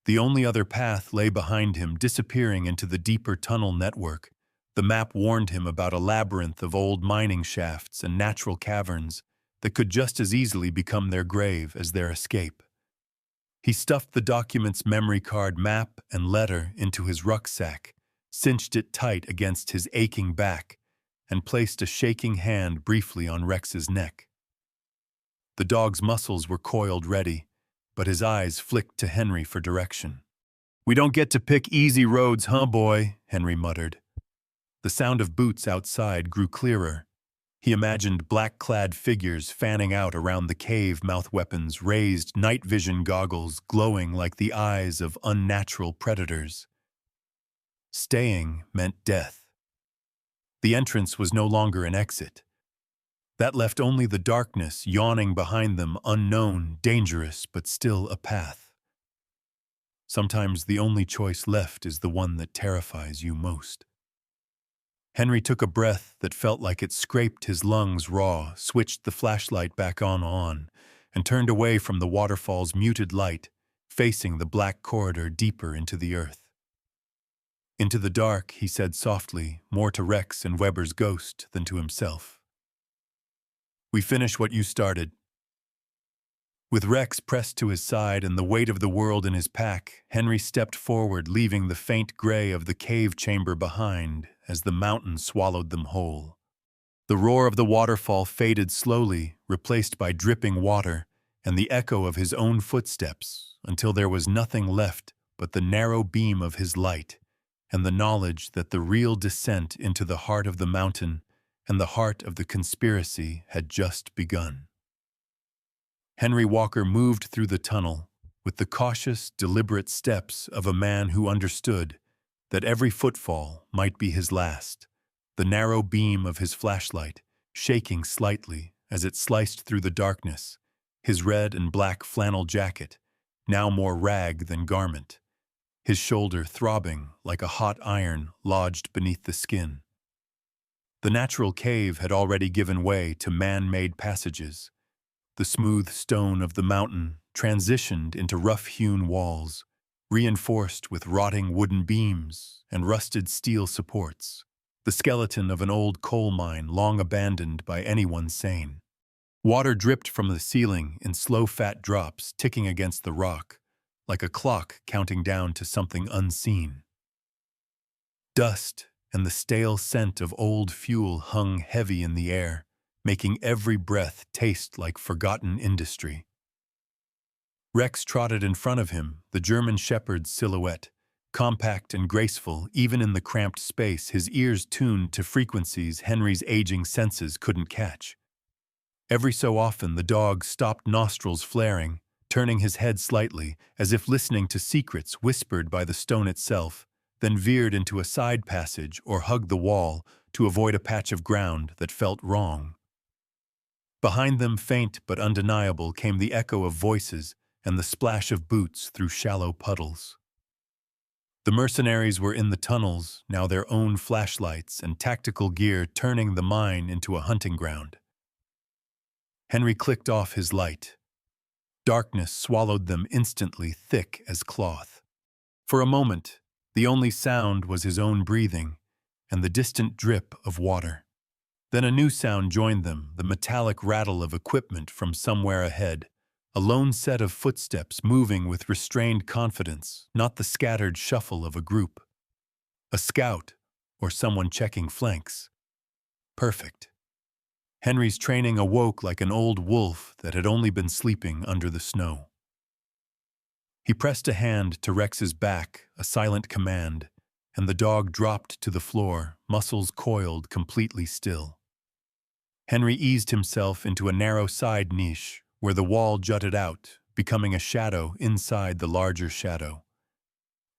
A: The only other path lay behind him, disappearing into the deeper tunnel network. The map warned him about a labyrinth of old mining shafts and natural caverns that could just as easily become their grave as their escape. He stuffed the document's memory card, map, and letter into his rucksack, cinched it tight against his aching back, and placed a shaking hand briefly on Rex's neck. The dog's muscles were coiled ready, but his eyes flicked to Henry for direction. "We don't get to pick easy roads, huh, boy?" Henry muttered. The sound of boots outside grew clearer. He imagined black-clad figures fanning out around the cave, mouth weapons raised, night vision goggles glowing like the eyes of unnatural predators. Staying meant death. The entrance was no longer an exit. That left only the darkness yawning behind them, unknown, dangerous, but still a path. Sometimes the only choice left is the one that terrifies you most. Henry took a breath that felt like it scraped his lungs raw, switched the flashlight back on, and turned away from the waterfall's muted light, facing the black corridor deeper into the earth. "Into the dark," he said softly, more to Rex and Weber's ghost than to himself. "We finish what you started." With Rex pressed to his side and the weight of the world in his pack, Henry stepped forward, leaving the faint gray of the cave chamber behind as the mountain swallowed them whole. The roar of the waterfall faded slowly, replaced by dripping water and the echo of his own footsteps, until there was nothing left but the narrow beam of his light and the knowledge that the real descent into the heart of the mountain and the heart of the conspiracy had just begun. Henry Walker moved through the tunnel with the cautious, deliberate steps of a man who understood that every footfall might be his last, the narrow beam of his flashlight shaking slightly as it sliced through the darkness, his red and black flannel jacket, now more rag than garment, his shoulder throbbing like a hot iron lodged beneath the skin. The natural cave had already given way to man-made passages. The smooth stone of the mountain transitioned into rough-hewn walls, reinforced with rotting wooden beams and rusted steel supports, the skeleton of an old coal mine long abandoned by anyone sane. Water dripped from the ceiling in slow fat drops ticking against the rock, like a clock counting down to something unseen. Dust and the stale scent of old fuel hung heavy in the air, making every breath taste like forgotten industry. Rex trotted in front of him, the German shepherd's silhouette, compact and graceful even in the cramped space, his ears tuned to frequencies Henry's aging senses couldn't catch. Every so often the dog stopped, nostrils flaring, turning his head slightly, as if listening to secrets whispered by the stone itself, then veered into a side passage or hugged the wall to avoid a patch of ground that felt wrong. Behind them, faint but undeniable, came the echo of voices and the splash of boots through shallow puddles. The mercenaries were in the tunnels, now their own flashlights and tactical gear turning the mine into a hunting ground. Henry clicked off his light. Darkness swallowed them instantly, thick as cloth. For a moment, the only sound was his own breathing and the distant drip of water. Then a new sound joined them, the metallic rattle of equipment from somewhere ahead, a lone set of footsteps moving with restrained confidence, not the scattered shuffle of a group. A scout, or someone checking flanks. Perfect. Henry's training awoke like an old wolf that had only been sleeping under the snow. He pressed a hand to Rex's back, a silent command, and the dog dropped to the floor, muscles coiled, completely still. Henry eased himself into a narrow side niche where the wall jutted out, becoming a shadow inside the larger shadow.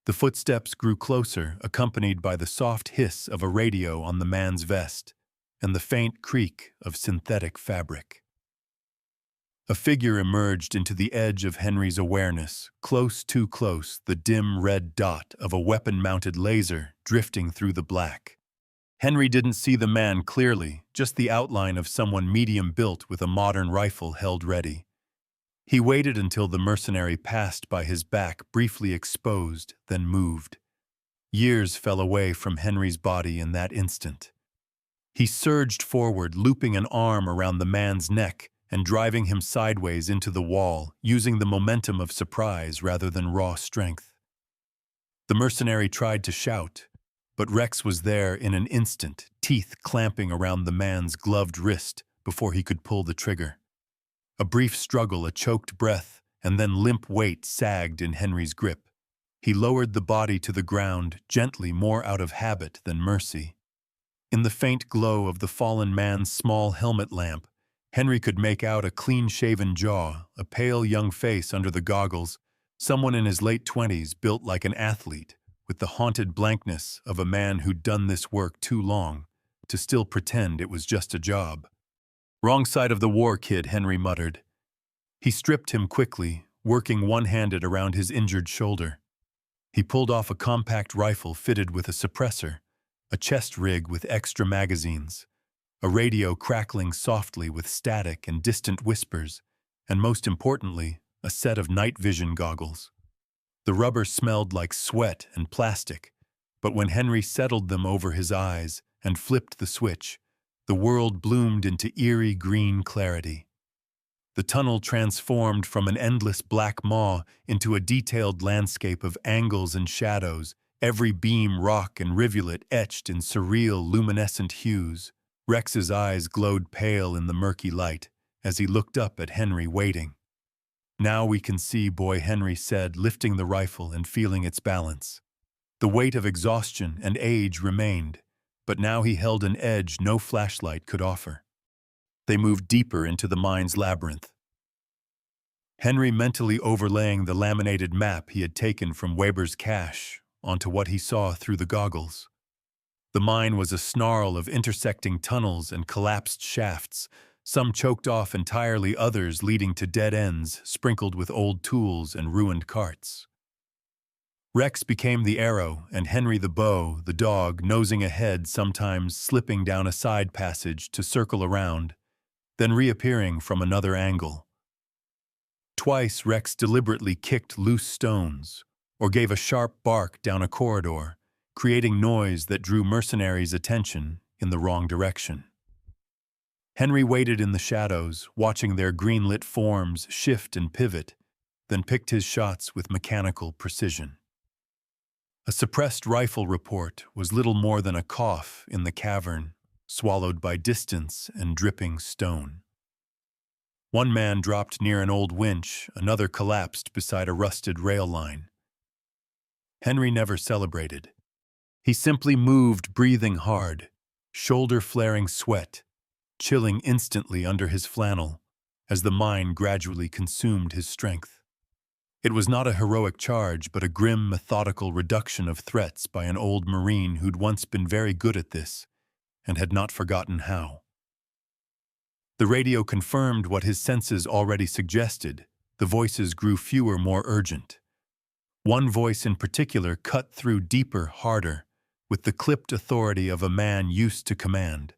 A: The footsteps grew closer, accompanied by the soft hiss of a radio on the man's vest and the faint creak of synthetic fabric. A figure emerged into the edge of Henry's awareness, close, too close, the dim red dot of a weapon-mounted laser drifting through the black. Henry didn't see the man clearly, just the outline of someone medium-built with a modern rifle held ready. He waited until the mercenary passed by his back, briefly exposed, then moved. Years fell away from Henry's body in that instant. He surged forward, looping an arm around the man's neck and driving him sideways into the wall, using the momentum of surprise rather than raw strength. The mercenary tried to shout, but Rex was there in an instant, teeth clamping around the man's gloved wrist before he could pull the trigger. A brief struggle, a choked breath, and then limp weight sagged in Henry's grip. He lowered the body to the ground, gently, more out of habit than mercy. In the faint glow of the fallen man's small helmet lamp, Henry could make out a clean-shaven jaw, a pale young face under the goggles, someone in his late 20s built like an athlete, with the haunted blankness of a man who'd done this work too long to still pretend it was just a job. "Wrong side of the war, kid," Henry muttered. He stripped him quickly, working one-handed around his injured shoulder. He pulled off a compact rifle fitted with a suppressor, a chest rig with extra magazines, a radio crackling softly with static and distant whispers, and most importantly, a set of night vision goggles. The rubber smelled like sweat and plastic, but when Henry settled them over his eyes and flipped the switch, the world bloomed into eerie green clarity. The tunnel transformed from an endless black maw into a detailed landscape of angles and shadows, every beam, rock, and rivulet etched in surreal, luminescent hues. Rex's eyes glowed pale in the murky light as he looked up at Henry waiting. "Now we can see," Boy Henry said, lifting the rifle and feeling its balance. The weight of exhaustion and age remained, but now he held an edge no flashlight could offer. They moved deeper into the mine's labyrinth. Henry mentally overlaying the laminated map he had taken from Weber's cache onto what he saw through the goggles. The mine was a snarl of intersecting tunnels and collapsed shafts, some choked off entirely, others leading to dead ends sprinkled with old tools and ruined carts. Rex became the arrow and Henry the bow, the dog nosing ahead, sometimes slipping down a side passage to circle around, then reappearing from another angle. Twice Rex deliberately kicked loose stones or gave a sharp bark down a corridor, creating noise that drew mercenaries' attention in the wrong direction. Henry waited in the shadows, watching their green-lit forms shift and pivot, then picked his shots with mechanical precision. A suppressed rifle report was little more than a cough in the cavern, swallowed by distance and dripping stone. One man dropped near an old winch, another collapsed beside a rusted rail line. Henry never celebrated. He simply moved, breathing hard, shoulder-flaring sweat, chilling instantly under his flannel as the mine gradually consumed his strength. It was not a heroic charge, but a grim, methodical reduction of threats by an old Marine who'd once been very good at this and had not forgotten how. The radio confirmed what his senses already suggested. The voices grew fewer, more urgent. One voice in particular cut through deeper, harder, with the clipped authority of a man used to command.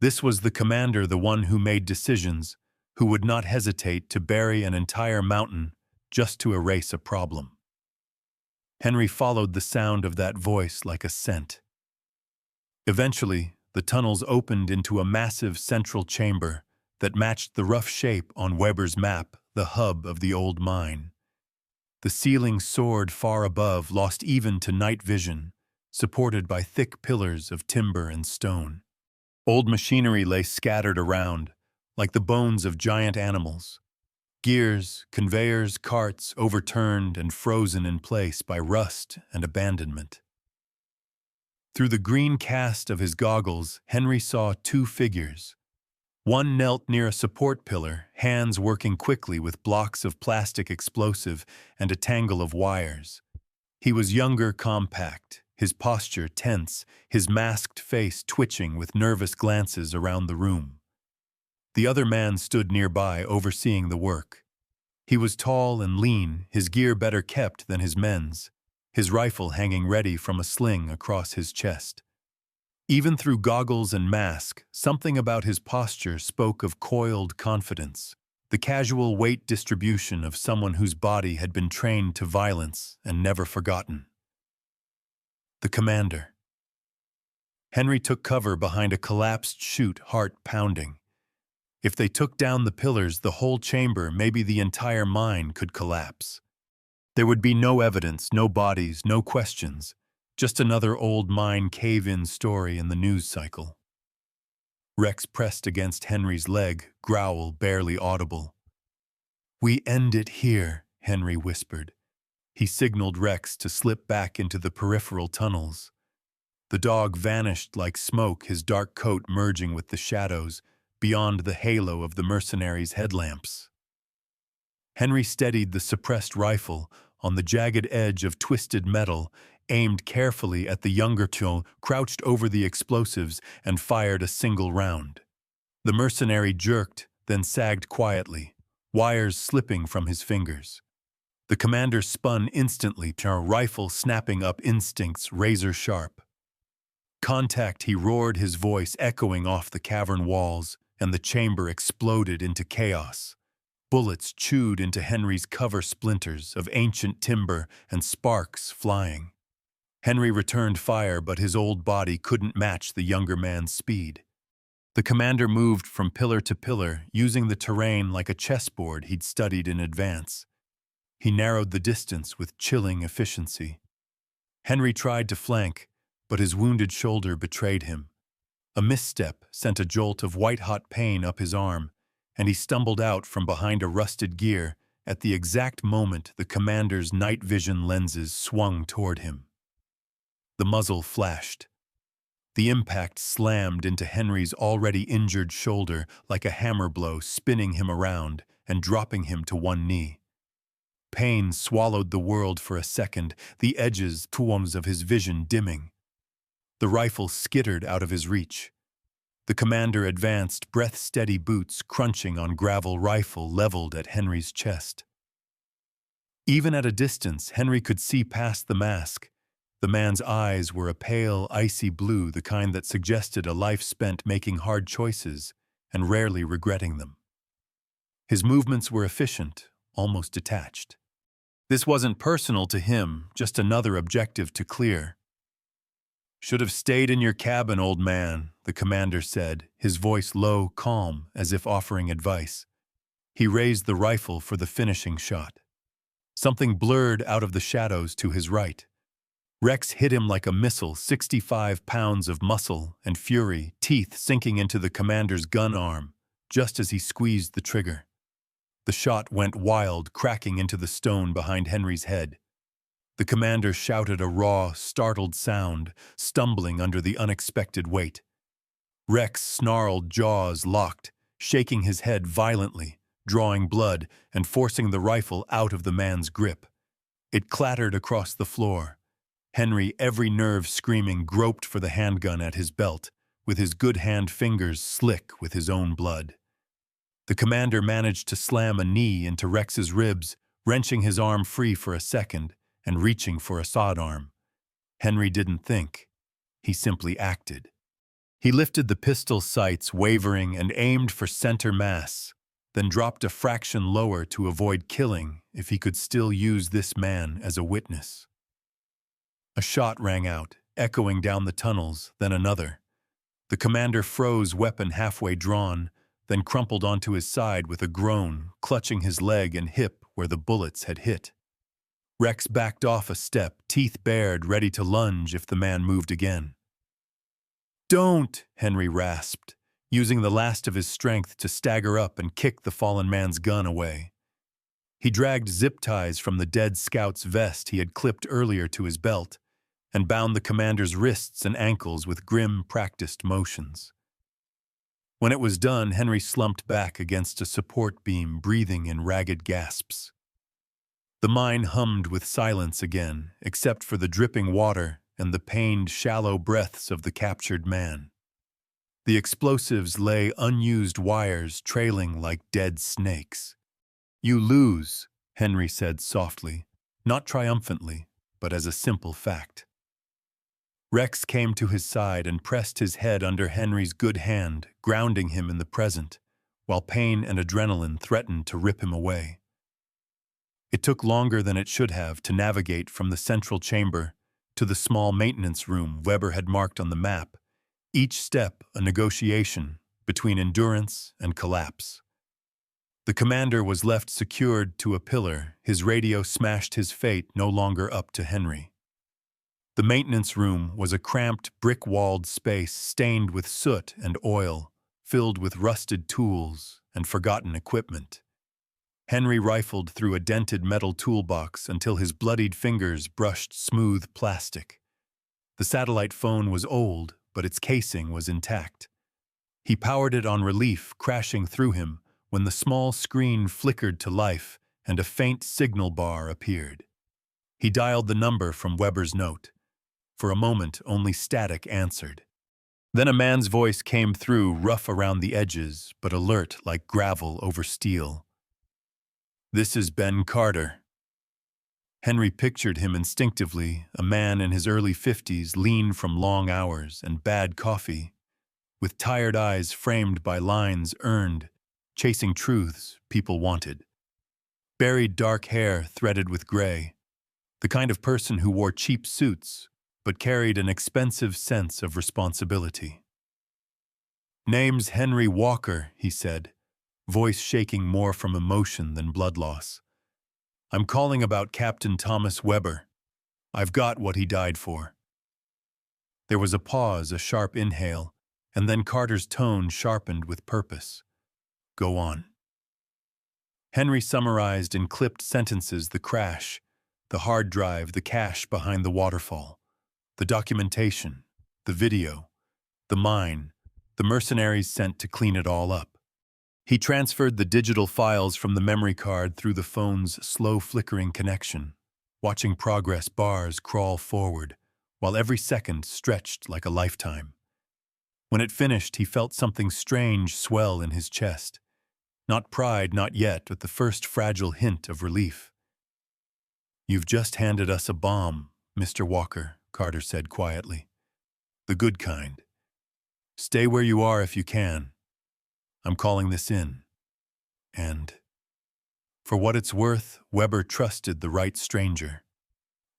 A: This was the commander, the one who made decisions, who would not hesitate to bury an entire mountain just to erase a problem. Henry followed the sound of that voice like a scent. Eventually, the tunnels opened into a massive central chamber that matched the rough shape on Weber's map, the hub of the old mine. The ceiling soared far above, lost even to night vision, supported by thick pillars of timber and stone. Old machinery lay scattered around, like the bones of giant animals. Gears, conveyors, carts overturned and frozen in place by rust and abandonment. Through the green cast of his goggles, Henry saw two figures. One knelt near a support pillar, hands working quickly with blocks of plastic explosive and a tangle of wires. He was younger, compact, his posture tense, his masked face twitching with nervous glances around the room. The other man stood nearby, overseeing the work. He was tall and lean, his gear better kept than his men's, his rifle hanging ready from a sling across his chest. Even through goggles and mask, something about his posture spoke of coiled confidence, the casual weight distribution of someone whose body had been trained to violence and never forgotten. The commander. Henry took cover behind a collapsed chute, heart pounding. If they took down the pillars, the whole chamber, maybe the entire mine, could collapse. There would be no evidence, no bodies, no questions, just another old mine cave-in story in the news cycle. Rex pressed against Henry's leg, growl barely audible. "We end it here," Henry whispered. He signaled Rex to slip back into the peripheral tunnels. The dog vanished like smoke, his dark coat merging with the shadows, beyond the halo of the mercenaries' headlamps. Henry steadied the suppressed rifle on the jagged edge of twisted metal, aimed carefully at the younger two, crouched over the explosives, and fired a single round. The mercenary jerked, then sagged quietly, wires slipping from his fingers. The commander spun instantly, a rifle snapping up instincts razor sharp. "Contact," he roared, his voice echoing off the cavern walls, and the chamber exploded into chaos. Bullets chewed into Henry's cover splinters of ancient timber and sparks flying. Henry returned fire, but his old body couldn't match the younger man's speed. The commander moved from pillar to pillar, using the terrain like a chessboard he'd studied in advance. He narrowed the distance with chilling efficiency. Henry tried to flank, but his wounded shoulder betrayed him. A misstep sent a jolt of white-hot pain up his arm, and he stumbled out from behind a rusted gear at the exact moment the commander's night vision lenses swung toward him. The muzzle flashed. The impact slammed into Henry's already injured shoulder like a hammer blow, spinning him around and dropping him to one knee. Pain swallowed the world for a second, the edges, tuums of his vision dimming. The rifle skittered out of his reach. The commander advanced, breath-steady boots crunching on gravel, rifle leveled at Henry's chest. Even at a distance, Henry could see past the mask. The man's eyes were a pale, icy blue, the kind that suggested a life spent making hard choices and rarely regretting them. His movements were efficient, almost detached. This wasn't personal to him, just another objective to clear. "Should have stayed in your cabin, old man," the commander said, his voice low, calm, as if offering advice. He raised the rifle for the finishing shot. Something blurred out of the shadows to his right. Rex hit him like a missile, 65 pounds of muscle and fury, teeth sinking into the commander's gun arm, just as he squeezed the trigger. The shot went wild, cracking into the stone behind Henry's head. The commander shouted a raw, startled sound, stumbling under the unexpected weight. Rex snarled, jaws locked, shaking his head violently, drawing blood and forcing the rifle out of the man's grip. It clattered across the floor. Henry, every nerve screaming, groped for the handgun at his belt, with his good hand fingers slick with his own blood. The commander managed to slam a knee into Rex's ribs, wrenching his arm free for a second and reaching for a sidearm. Henry didn't think. He simply acted. He lifted the pistol sights, wavering, and aimed for center mass. then dropped a fraction lower to avoid killing if he could still use this man as a witness. A shot rang out, echoing down the tunnels, then another. The commander froze, weapon halfway drawn, then crumpled onto his side with a groan, clutching his leg and hip where the bullets had hit. Rex backed off a step, teeth bared, ready to lunge if the man moved again. "Don't!" Henry rasped, using the last of his strength to stagger up and kick the fallen man's gun away. He dragged zip ties from the dead scout's vest he had clipped earlier to his belt and bound the commander's wrists and ankles with grim, practiced motions. When it was done, Henry slumped back against a support beam, breathing in ragged gasps. The mine hummed with silence again, except for the dripping water and the pained, shallow breaths of the captured man. The explosives lay unused wires trailing like dead snakes. "You lose," Henry said softly, not triumphantly, but as a simple fact. Rex came to his side and pressed his head under Henry's good hand, grounding him in the present, while pain and adrenaline threatened to rip him away. It took longer than it should have to navigate from the central chamber to the small maintenance room Weber had marked on the map, each step a negotiation between endurance and collapse. The commander was left secured to a pillar, his radio smashed, his fate no longer up to Henry. The maintenance room was a cramped, brick-walled space stained with soot and oil, filled with rusted tools and forgotten equipment. Henry rifled through a dented metal toolbox until his bloodied fingers brushed smooth plastic. The satellite phone was old, but its casing was intact. He powered it on relief, crashing through him when the small screen flickered to life and a faint signal bar appeared. He dialed the number from Weber's note. For a moment, only static answered. Then a man's voice came through, rough around the edges, but alert like gravel over steel. "This is Ben Carter." Henry pictured him instinctively, a man in his early 50s, lean from long hours and bad coffee, with tired eyes framed by lines earned, chasing truths people wanted. Buried dark hair threaded with gray, the kind of person who wore cheap suits but carried an expensive sense of responsibility. "Name's Henry Walker," he said, voice shaking more from emotion than blood loss. "I'm calling about Captain Thomas Weber. I've got what he died for." There was a pause, a sharp inhale, and then Carter's tone sharpened with purpose. "Go on." Henry summarized in clipped sentences the crash, the hard drive, the cache behind the waterfall, the documentation, the video, the mine, the mercenaries sent to clean it all up. He transferred the digital files from the memory card through the phone's slow flickering connection, watching progress bars crawl forward, while every second stretched like a lifetime. When it finished, he felt something strange swell in his chest. Not pride, not yet, but the first fragile hint of relief. "You've just handed us a bomb, Mr. Walker," Carter said quietly. "The good kind. Stay where you are if you can. I'm calling this in." And, for what it's worth, Weber trusted the right stranger.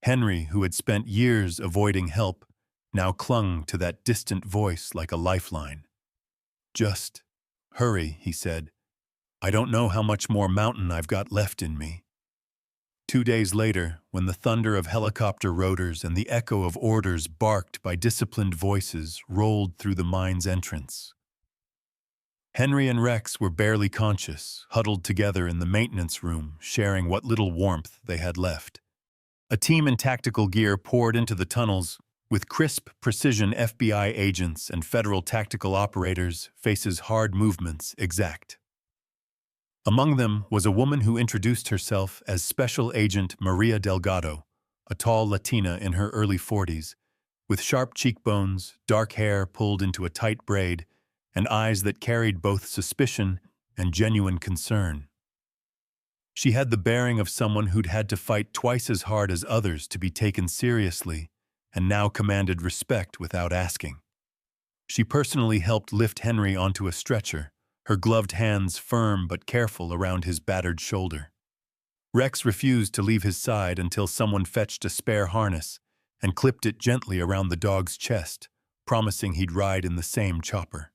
A: Henry, who had spent years avoiding help, now clung to that distant voice like a lifeline. "Just hurry," he said. "I don't know how much more mountain I've got left in me." 2 days later, when the thunder of helicopter rotors and the echo of orders barked by disciplined voices rolled through the mine's entrance, Henry and Rex were barely conscious, huddled together in the maintenance room, sharing what little warmth they had left. A team in tactical gear poured into the tunnels, with crisp precision FBI agents and federal tactical operators, faces hard movements exact. Among them was a woman who introduced herself as Special Agent Maria Delgado, a tall Latina in her early 40s, with sharp cheekbones, dark hair pulled into a tight braid, and eyes that carried both suspicion and genuine concern. She had the bearing of someone who'd had to fight twice as hard as others to be taken seriously, and now commanded respect without asking. She personally helped lift Henry onto a stretcher, her gloved hands firm but careful around his battered shoulder. Rex refused to leave his side until someone fetched a spare harness and clipped it gently around the dog's chest, promising he'd ride in the same chopper.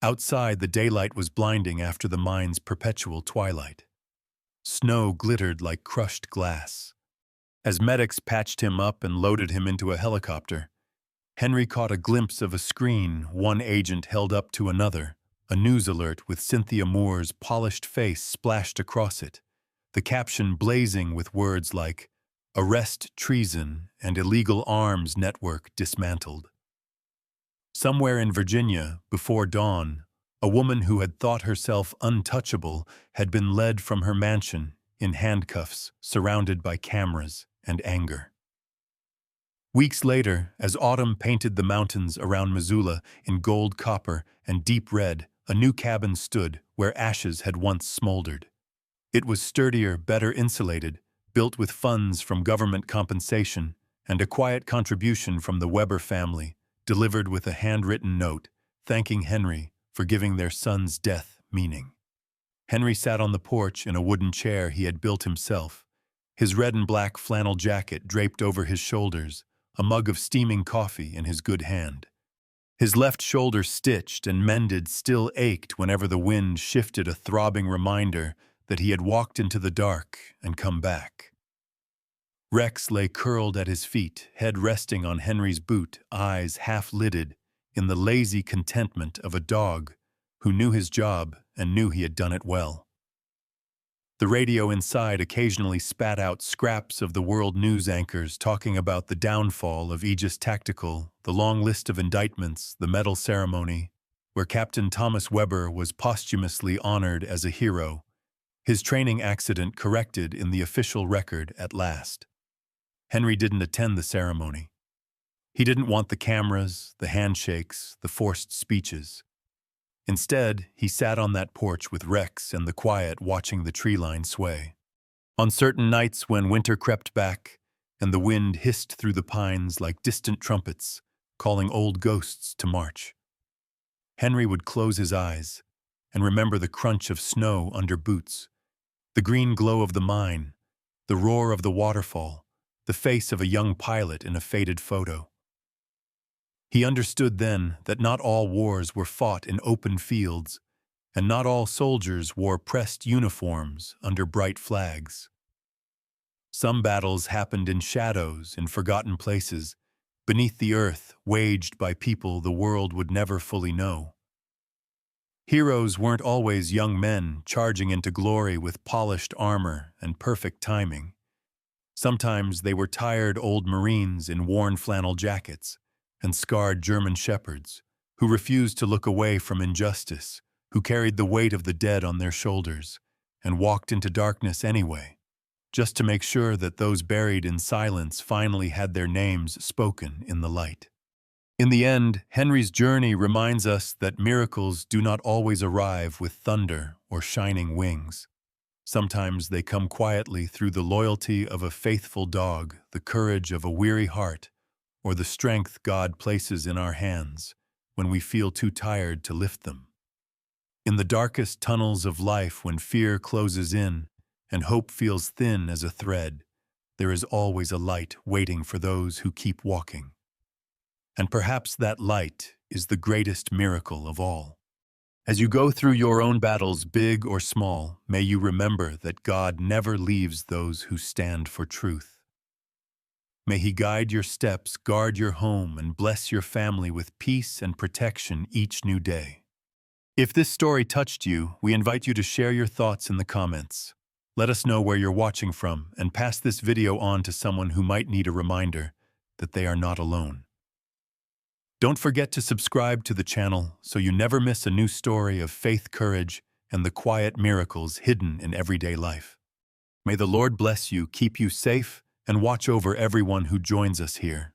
A: Outside, the daylight was blinding after the mine's perpetual twilight. Snow glittered like crushed glass. As medics patched him up and loaded him into a helicopter, Henry caught a glimpse of a screen one agent held up to another, a news alert with Cynthia Moore's polished face splashed across it, the caption blazing with words like, "Arrest treason and illegal arms network dismantled." Somewhere in Virginia, before dawn, a woman who had thought herself untouchable had been led from her mansion in handcuffs, surrounded by cameras and anger. Weeks later, as autumn painted the mountains around Missoula in gold copper and deep red, a new cabin stood where ashes had once smoldered. It was sturdier, better insulated, built with funds from government compensation and a quiet contribution from the Weber family, delivered with a handwritten note thanking Henry for giving their son's death meaning. Henry sat on the porch in a wooden chair he had built himself, his red and black flannel jacket draped over his shoulders, a mug of steaming coffee in his good hand. His left shoulder, stitched and mended, still ached whenever the wind shifted, a throbbing reminder that he had walked into the dark and come back. Rex lay curled at his feet, head resting on Henry's boot, eyes half-lidded, in the lazy contentment of a dog who knew his job and knew he had done it well. The radio inside occasionally spat out scraps of the world news anchors talking about the downfall of Aegis Tactical, the long list of indictments, the medal ceremony, where Captain Thomas Weber was posthumously honored as a hero, his training accident corrected in the official record at last. Henry didn't attend the ceremony. He didn't want the cameras, the handshakes, the forced speeches. Instead, he sat on that porch with Rex and the quiet, watching the tree line sway. On certain nights when winter crept back and the wind hissed through the pines like distant trumpets, calling old ghosts to march, Henry would close his eyes and remember the crunch of snow under boots, the green glow of the mine, the roar of the waterfall, the face of a young pilot in a faded photo. He understood then that not all wars were fought in open fields, and not all soldiers wore pressed uniforms under bright flags. Some battles happened in shadows, in forgotten places, beneath the earth, waged by people the world would never fully know. Heroes weren't always young men charging into glory with polished armor and perfect timing. Sometimes they were tired old Marines in worn flannel jackets and scarred German shepherds who refused to look away from injustice, who carried the weight of the dead on their shoulders and walked into darkness anyway, just to make sure that those buried in silence finally had their names spoken in the light. In the end, Henry's journey reminds us that miracles do not always arrive with thunder or shining wings. Sometimes they come quietly through the loyalty of a faithful dog, the courage of a weary heart, or the strength God places in our hands when we feel too tired to lift them. In the darkest tunnels of life, when fear closes in and hope feels thin as a thread, there is always a light waiting for those who keep walking. And perhaps that light is the greatest miracle of all. As you go through your own battles, big or small, may you remember that God never leaves those who stand for truth. May He guide your steps, guard your home, and bless your family with peace and protection each new day. If this story touched you, we invite you to share your thoughts in the comments. Let us know where you're watching from and pass this video on to someone who might need a reminder that they are not alone. Don't forget to subscribe to the channel so you never miss a new story of faith, courage, and the quiet miracles hidden in everyday life. May the Lord bless you, keep you safe, and watch over everyone who joins us here.